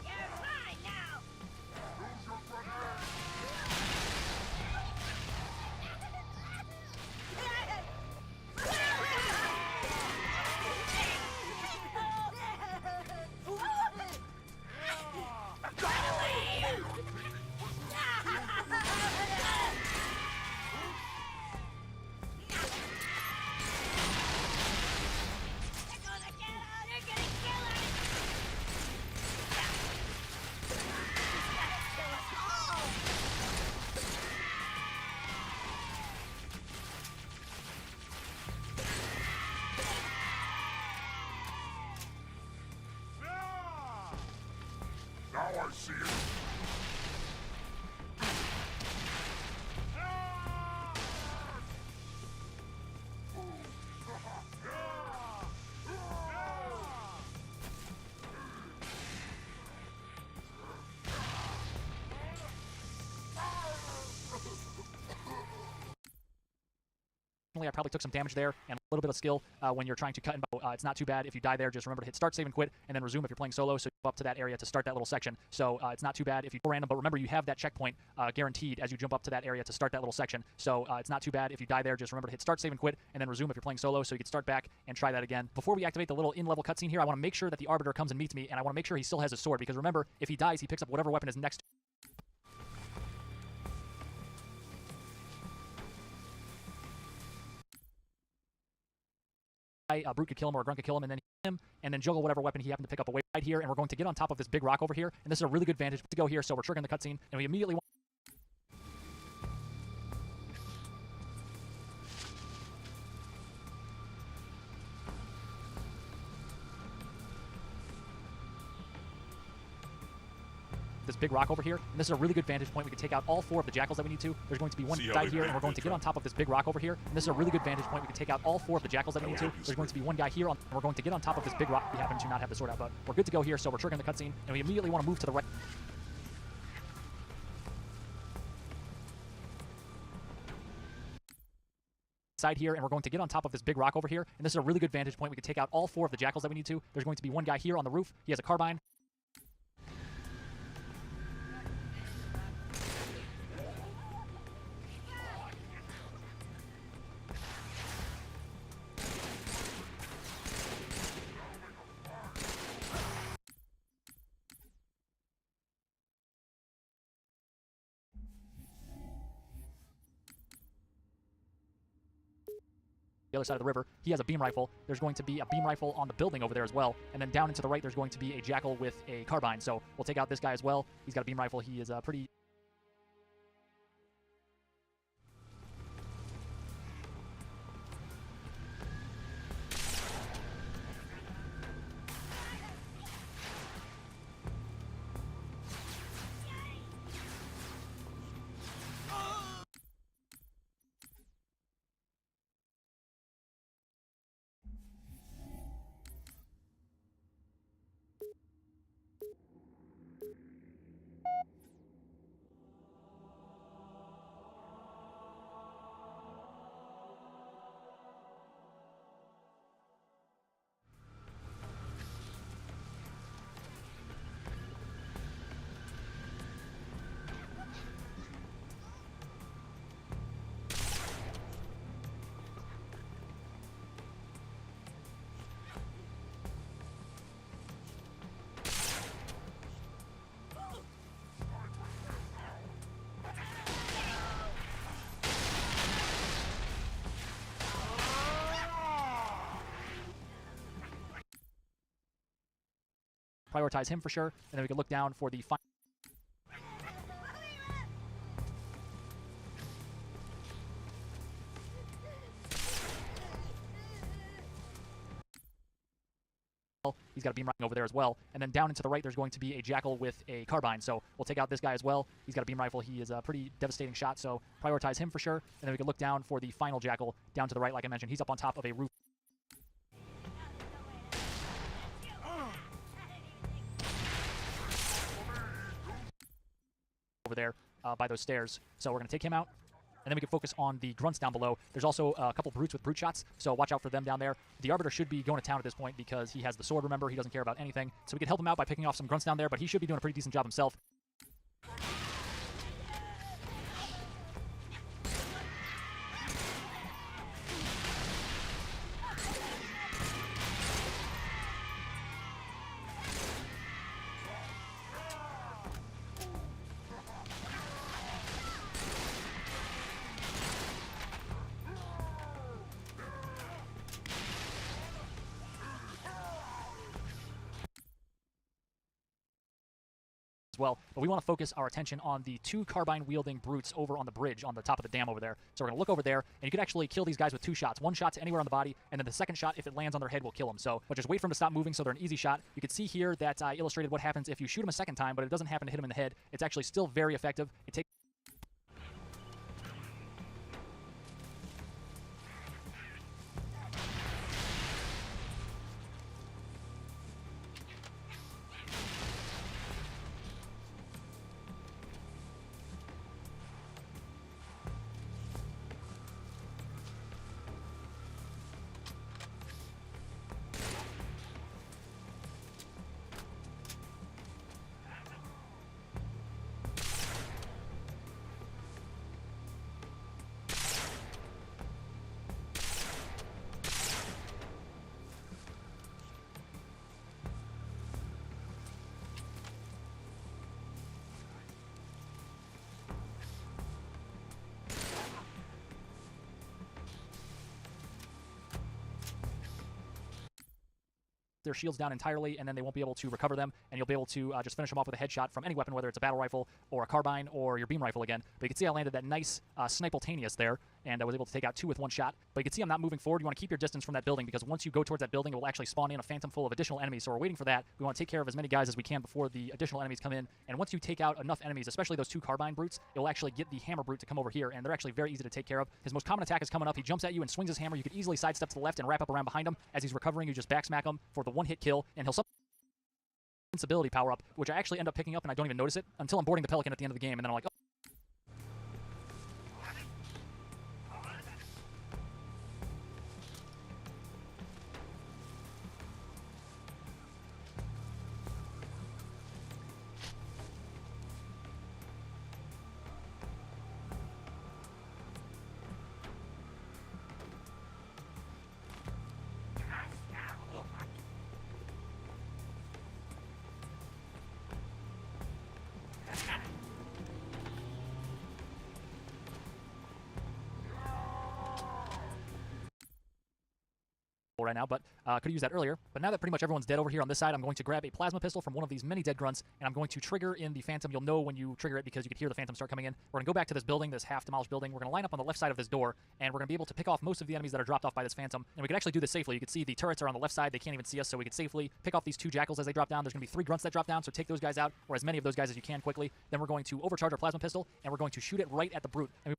You're mine now! They're gonna get out! They're gonna kill us! He's gotta kill us all! Now I see it. I probably took some damage there and a little bit of skill when you're trying to cut in So it's not too bad. If you die there, just remember to hit start, save, and quit, and then resume if you're playing solo. So you go up to that area to start that little section. So it's not too bad if you go random, but remember you have that checkpoint guaranteed as you jump up to that area to start that little section. So it's not too bad if you die there. Just remember to hit start, save, and quit, and then resume if you're playing solo. So you can start back and try that again. Before we activate the little in-level cutscene here, I want to make sure that the Arbiter comes and meets me, and I want to make sure he still has his sword, because remember, if he dies, he picks up whatever weapon is next. A brute could kill him or a grunt could kill him, and then juggle whatever weapon he happened to pick up away right here. And we're going to get on top of this big rock over here, and this is a really good vantage to go here. So we're triggering the cutscene, and we immediately want this big rock over here, and this is a really good vantage point. We can take out all 4 of the jackals that we need to. There's going to be one guy here, and we're going to get on top of this big rock over here, and this is a really good vantage point. We can take out all 4 of the jackals that we need to. There's going to be one guy here, and we're going to get on top of this big rock. We happen to not have the sword out, but we're good to go here, so we're triggering the cutscene, and we immediately want to move to the right side here, and we're going to get on top of this big rock over here, and this is a really good vantage point. We can take out all 4 of the jackals that we need to. There's going to be one guy here on the roof. He has a carbine. The other side of the river, he has a beam rifle. There's going to be a beam rifle on the building over there as well, and then down and to the right there's going to be a jackal with a carbine. So we'll take out this guy as well. He's got a beam rifle. He is pretty prioritize him for sure, and then we can look down for the final. He's got a beam rifle over there as well, and then down and to the right there's going to be a jackal with a carbine. So we'll take out this guy as well. He's got a beam rifle. He is a pretty devastating shot, so prioritize him for sure, and then we can look down for the final jackal down to the right. Like I mentioned, he's up on top of a roof over there by those stairs. So we're going to take him out, and then we can focus on the grunts down below. There's also a couple brutes with brute shots, so watch out for them down there. The Arbiter should be going to town at this point because he has the sword, remember. He doesn't care about anything. So we can help him out by picking off some grunts down there, but he should be doing a pretty decent job himself. Well, but we want to focus our attention on the 2 carbine-wielding brutes over on the bridge on the top of the dam over there. So we're going to look over there, and you can actually kill these guys with 2 shots. One shot's anywhere on the body, and then the second shot, if it lands on their head, will kill them. So, but just wait for them to stop moving so they're an easy shot. You can see here that I illustrated what happens if you shoot them a second time, but it doesn't happen to hit them in the head. It's actually still very effective. It takes their shields down entirely, and then they won't be able to recover them, and you'll be able to just finish them off with a headshot from any weapon, whether it's a battle rifle or a carbine or your beam rifle again. But you can see I landed that nice Snipletaneous there, and I was able to take out 2 with 1 shot. But you can see I'm not moving forward. You want to keep your distance from that building, because once you go towards that building, it will actually spawn in a phantom full of additional enemies. So we're waiting for that. We want to take care of as many guys as we can before the additional enemies come in. And once you take out enough enemies, especially those 2 carbine brutes, it will actually get the hammer brute to come over here, and they're actually very easy to take care of. His most common attack is coming up. He jumps at you and swings his hammer. You can easily sidestep to the left and wrap up around behind him. As he's recovering, you just backsmack him for the 1-hit kill, and he'll invincibility power up, which I actually end up picking up and I don't even notice it until I'm boarding the Pelican at the end of the game, and then I'm like, oh. Right now, but could have used that earlier. But now that pretty much everyone's dead over here on this side, I'm going to grab a plasma pistol from one of these many dead grunts, and I'm going to trigger in the Phantom. You'll know when you trigger it because you can hear the Phantom start coming in. We're going to go back to this building, this half-demolished building. We're going to line up on the left side of this door, and we're going to be able to pick off most of the enemies that are dropped off by this Phantom. And we can actually do this safely. You can see the turrets are on the left side. They can't even see us, so we can safely pick off these 2 jackals as they drop down. There's going to be 3 grunts that drop down, so take those guys out, or as many of those guys as you can quickly. Then we're going to overcharge our plasma pistol, and we're going to shoot it right at the brute. And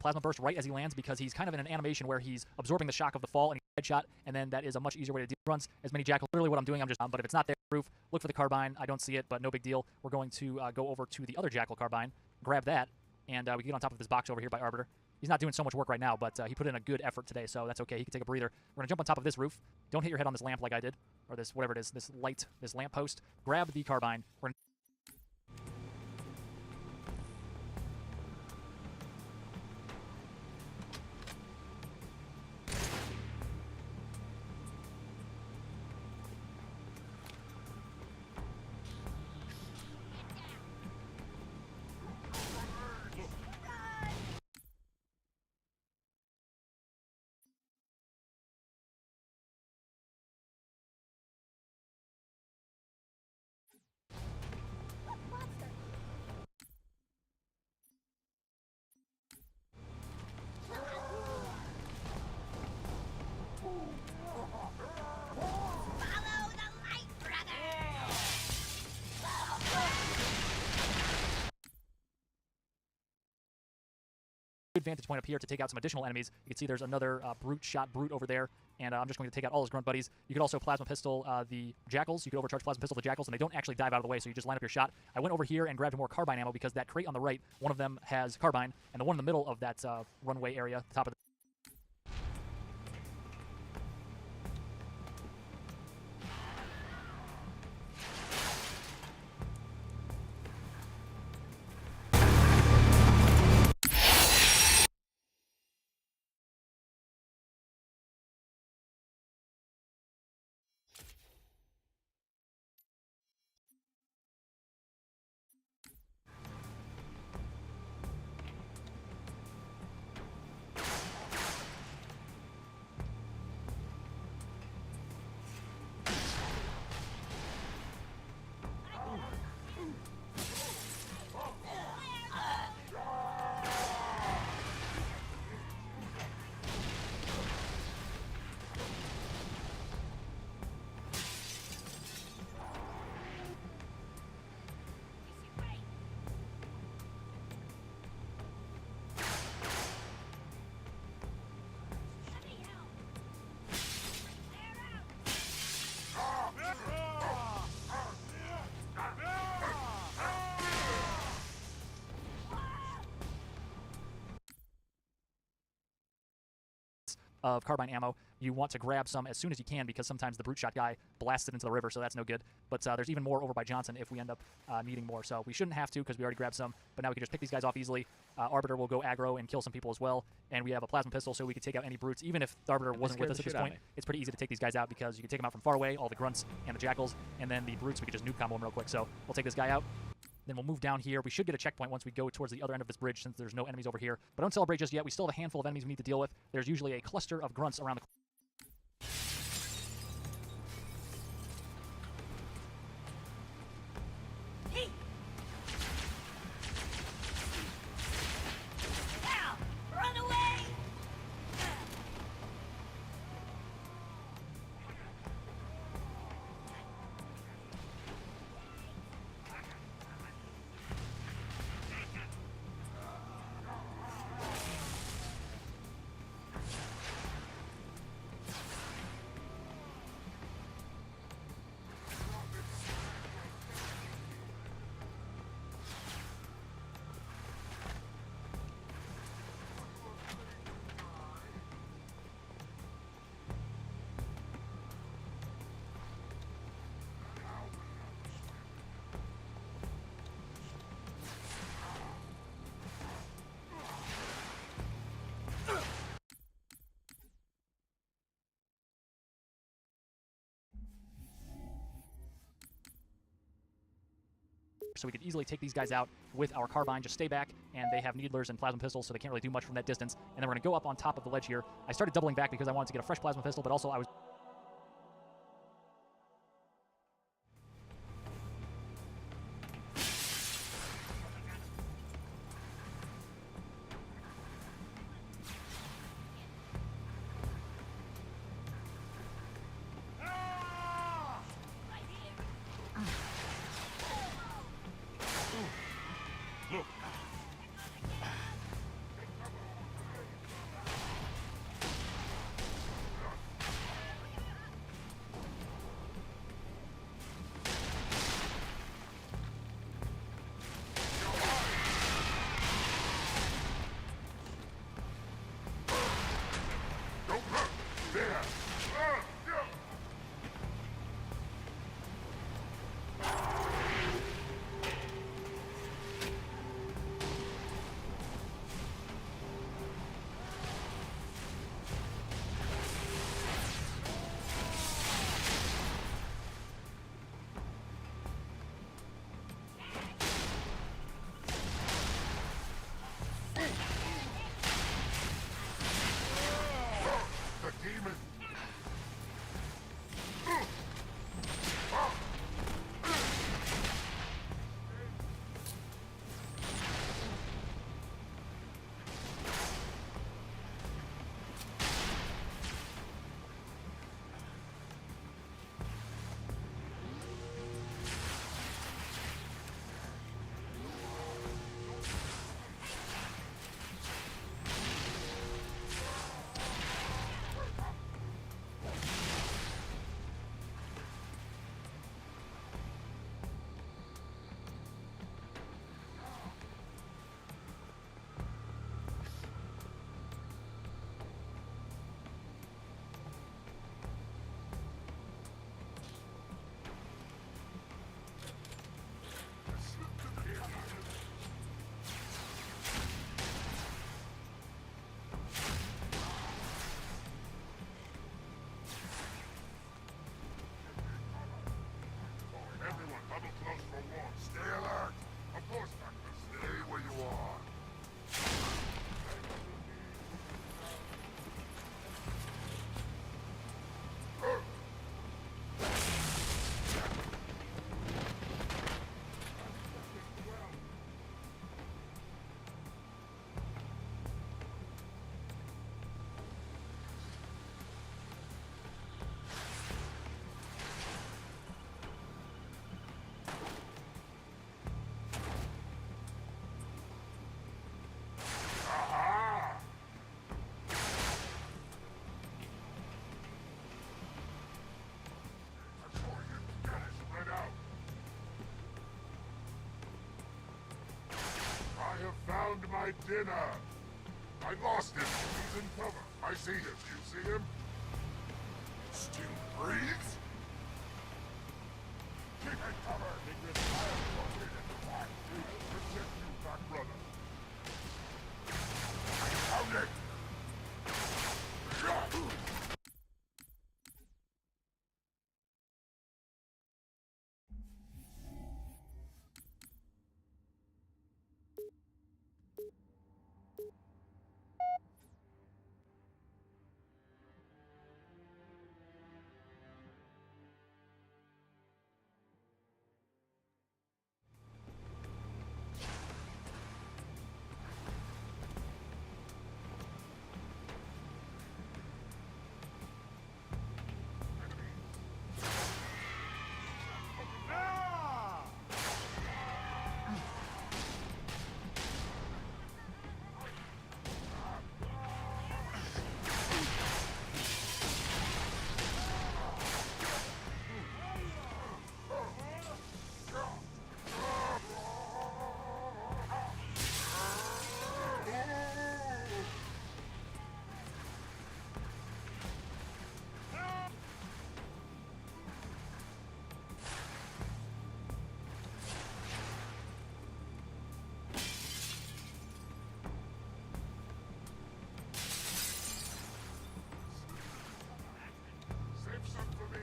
Plasma Burst right as he lands because he's kind of in an animation where he's absorbing the shock of the fall and headshot, and then that is a much easier way to deal with runs as many jackals. Literally what I'm doing, I'm just, but if it's not there, roof, look for the carbine. I don't see it, but no big deal. We're going to go over to the other jackal carbine, grab that, and we can get on top of this box over here by Arbiter. He's not doing so much work right now, but he put in a good effort today, so that's okay. He can take a breather. We're going to jump on top of this roof. Don't hit your head on this lamp like I did, or this, whatever it is, this light, this lamp post. Grab the carbine. We're gonna good vantage point up here to take out some additional enemies. You can see there's another brute over there, and I'm just going to take out all his grunt buddies. You could also plasma pistol the jackals. You could overcharge plasma pistol the jackals, and they don't actually dive out of the way, so you just line up your shot. I went over here and grabbed more carbine ammo because that crate on the right, one of them has carbine, and the one in the middle of that runway area, the top of the of carbine ammo. You want to grab some as soon as you can because sometimes the brute shot guy blasts it into the river, so that's no good. But there's even more over by Johnson if we end up needing more. So we shouldn't have to because we already grabbed some, but now we can just pick these guys off easily. Arbiter will go aggro and kill some people as well, and we have a plasma pistol so we can take out any brutes. Even if the Arbiter wasn't with us at this point, it's pretty easy to take these guys out because you can take them out from far away, all the grunts and the jackals, and then the brutes we could just nuke combo them real quick. So we'll take this guy out. Then we'll move down here. We should get a checkpoint once we go towards the other end of this bridge since there's no enemies over here. But don't celebrate just yet. We still have a handful of enemies we need to deal with. There's usually a cluster of grunts around the so we could easily take these guys out with our carbine. Just stay back, and they have needlers and plasma pistols, so they can't really do much from that distance. And then we're going to go up on top of the ledge here. I started doubling back because I wanted to get a fresh plasma pistol, but also I was... my dinner. I lost him. He's in cover. I see him. You see him? Still breathes? Keep it covered. I am located in the back. Protect you, back brother. Found it. Save some for me.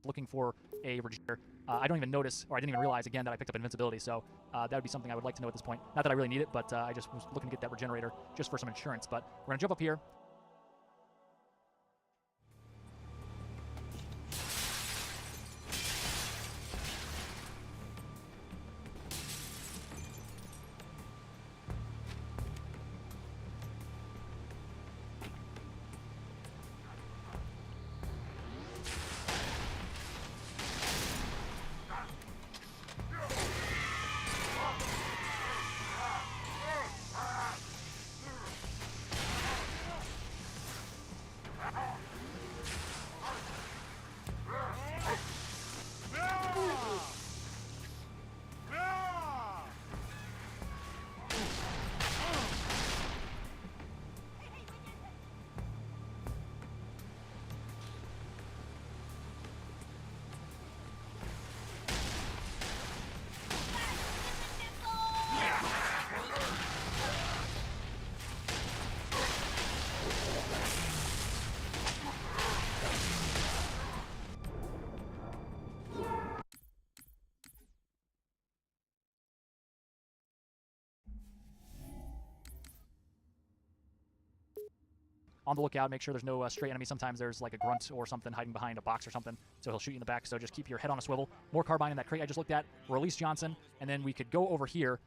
Looking for a regenerator. I don't even notice, or I didn't even realize again that I picked up invincibility, so that would be something I would like to know at this point. Not that I really need it, but I just was looking to get that regenerator just for some insurance. But we're gonna jump up here. On the lookout, make sure there's no stray enemy. Sometimes there's like a grunt or something hiding behind a box or something, so he'll shoot you in the back. So just keep your head on a swivel. More carbine in that crate I just looked at. Release Johnson, and then we could go over here.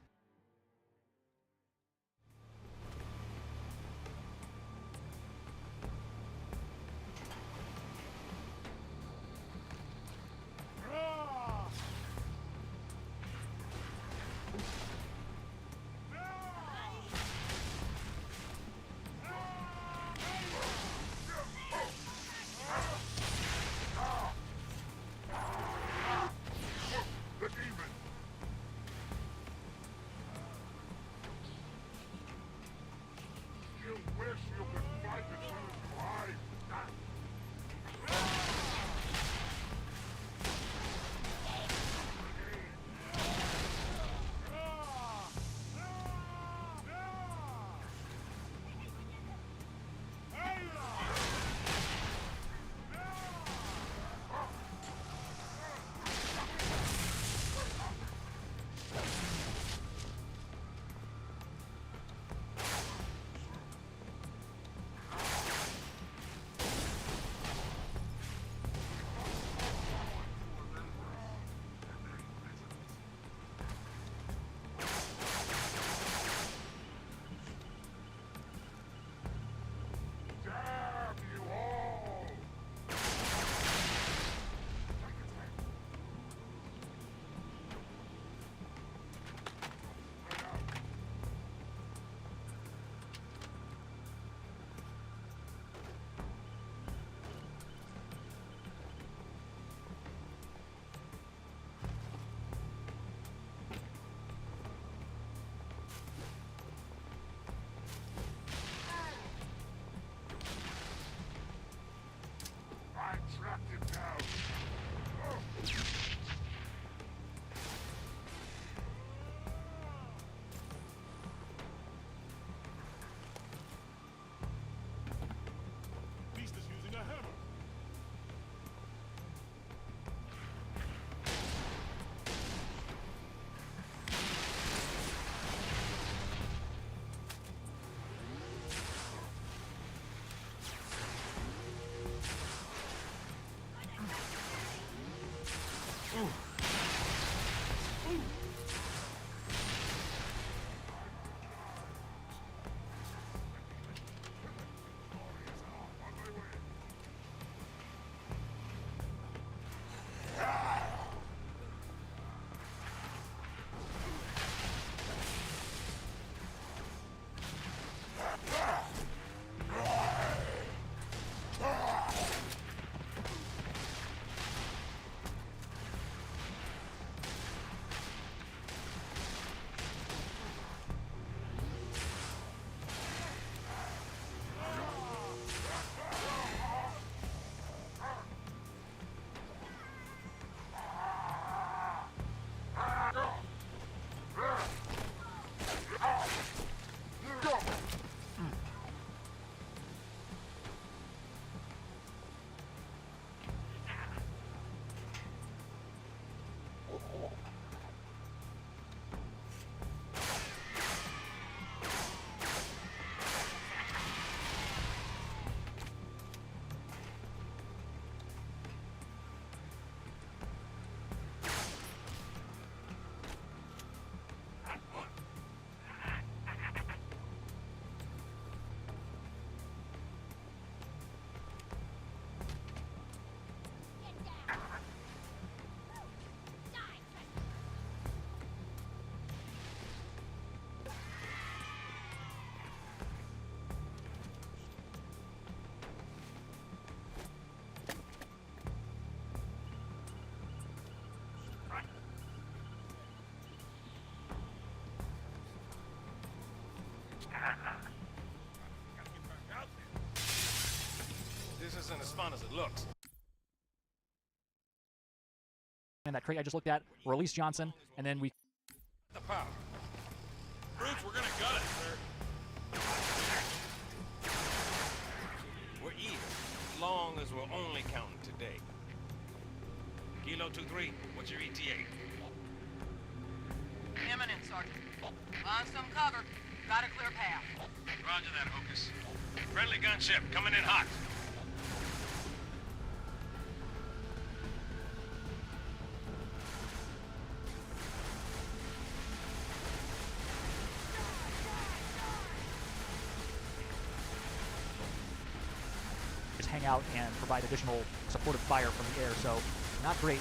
This isn't as fun as it looks. And that crate I just looked at, release Johnson, and then we... The power. Brutes, we're gonna gut it, sir. We're even, as long as we're only counting today. Kilo 2-3, what's your ETA? Imminent, Sergeant. Find some cover. Got a clear path. Roger that, Hocus. Friendly gunship coming in hot. just hang out and provide additional supportive fire from the air, so not great.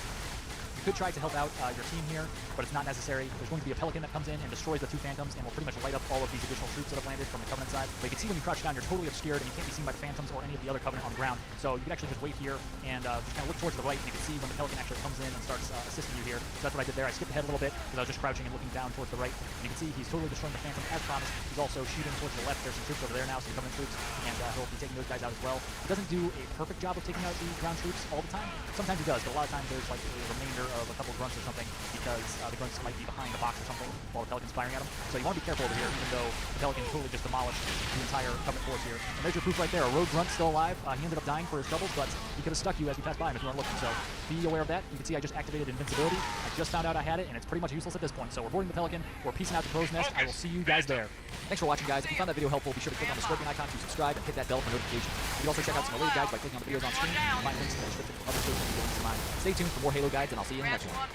You could try to help out your team here, but it's not necessary. There's going to be a Pelican that comes in and destroys the two Phantoms and will pretty much light up all of these additional troops that have landed from the Covenant side. But you can see when you crouch down, you're totally obscured and you can't be seen by the Phantoms or any of the other Covenant on the ground. So you can actually just wait here and just kind of look towards the right, and you can see when the Pelican actually comes in and starts assisting you here. So that's what I did there. I skipped ahead a little bit because I was just crouching and looking down towards the right. And you can see he's totally destroying the Phantom as promised. He's also shooting towards the left. There's some troops over there now, some Covenant troops, and he'll be taking those guys out as well. He doesn't do a perfect job of taking out the ground troops all the time. Sometimes he does, but a lot of times there's like a remainder of a couple grunts or something because the grunts might be behind the box or something while the Pelican's firing at them. So you want to be careful over here, even though the Pelican totally just demolished the entire Covenant force here. And there's your proof right there. A rogue grunt still alive. He ended up dying for his troubles, but he could have stuck you as you passed by him if you weren't looking. So be aware of that. You can see I just activated invincibility. I just found out I had it, and it's pretty much useless at this point. So we're boarding the Pelican. We're peacing out the crow's nest. I will see you guys there. Thanks for watching, guys. If you found that video helpful, be sure to click on the scorpion icon to subscribe and hit that bell for notifications. You can also check out some related guides by clicking on the videos on screen and find links in the description for other social media links of mine. Stay tuned for more Halo guides, and I'll see you in the next one.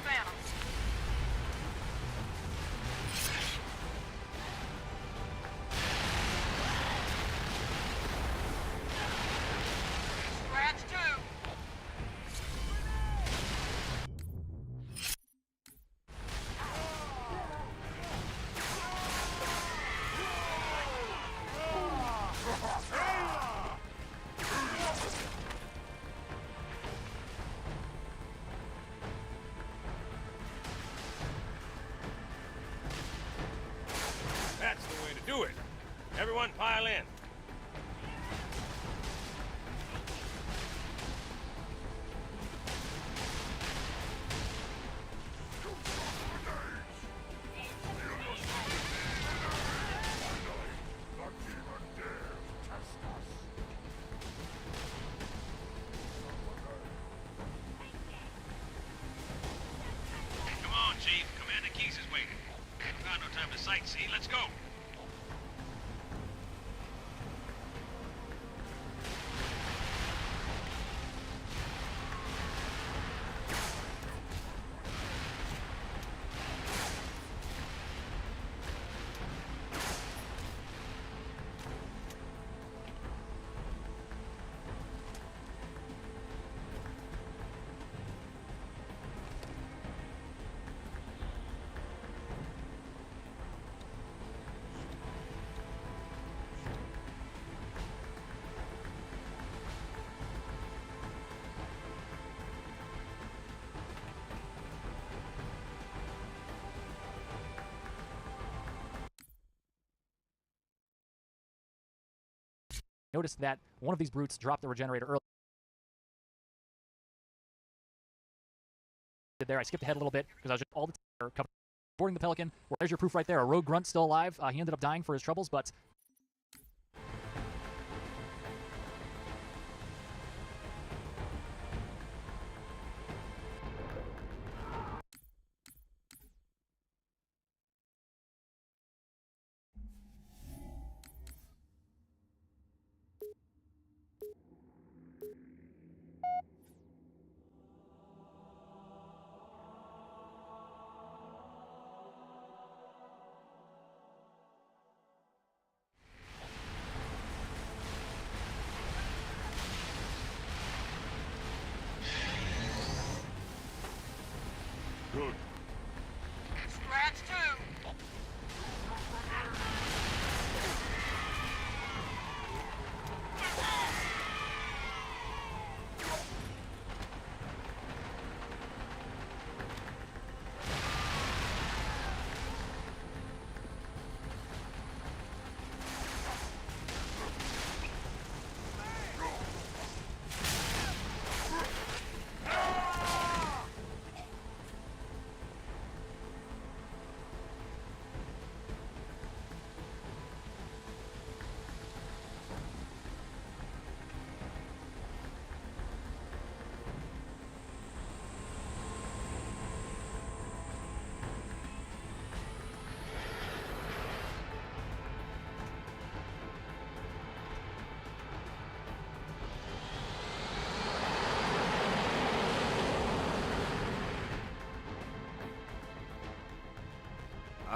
That's the way to do it. Everyone pile in. Come on, Chief. Commander Keys is waiting. We've got no time to sightsee. Let's go. noticed that one of these brutes dropped the regenerator early. There, I skipped ahead a little bit because I was just all the time boarding the Pelican. Well, there's your proof right there. A rogue grunt still alive. He ended up dying for his troubles, but Good. Scratch two.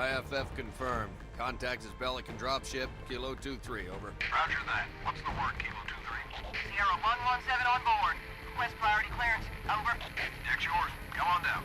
IFF confirmed. Contact is Pelican dropship, Kilo 23, over. Roger that. What's the word, Kilo 2-3? Sierra 117 on board. Request priority clearance. Over. Deck's yours. Come on down.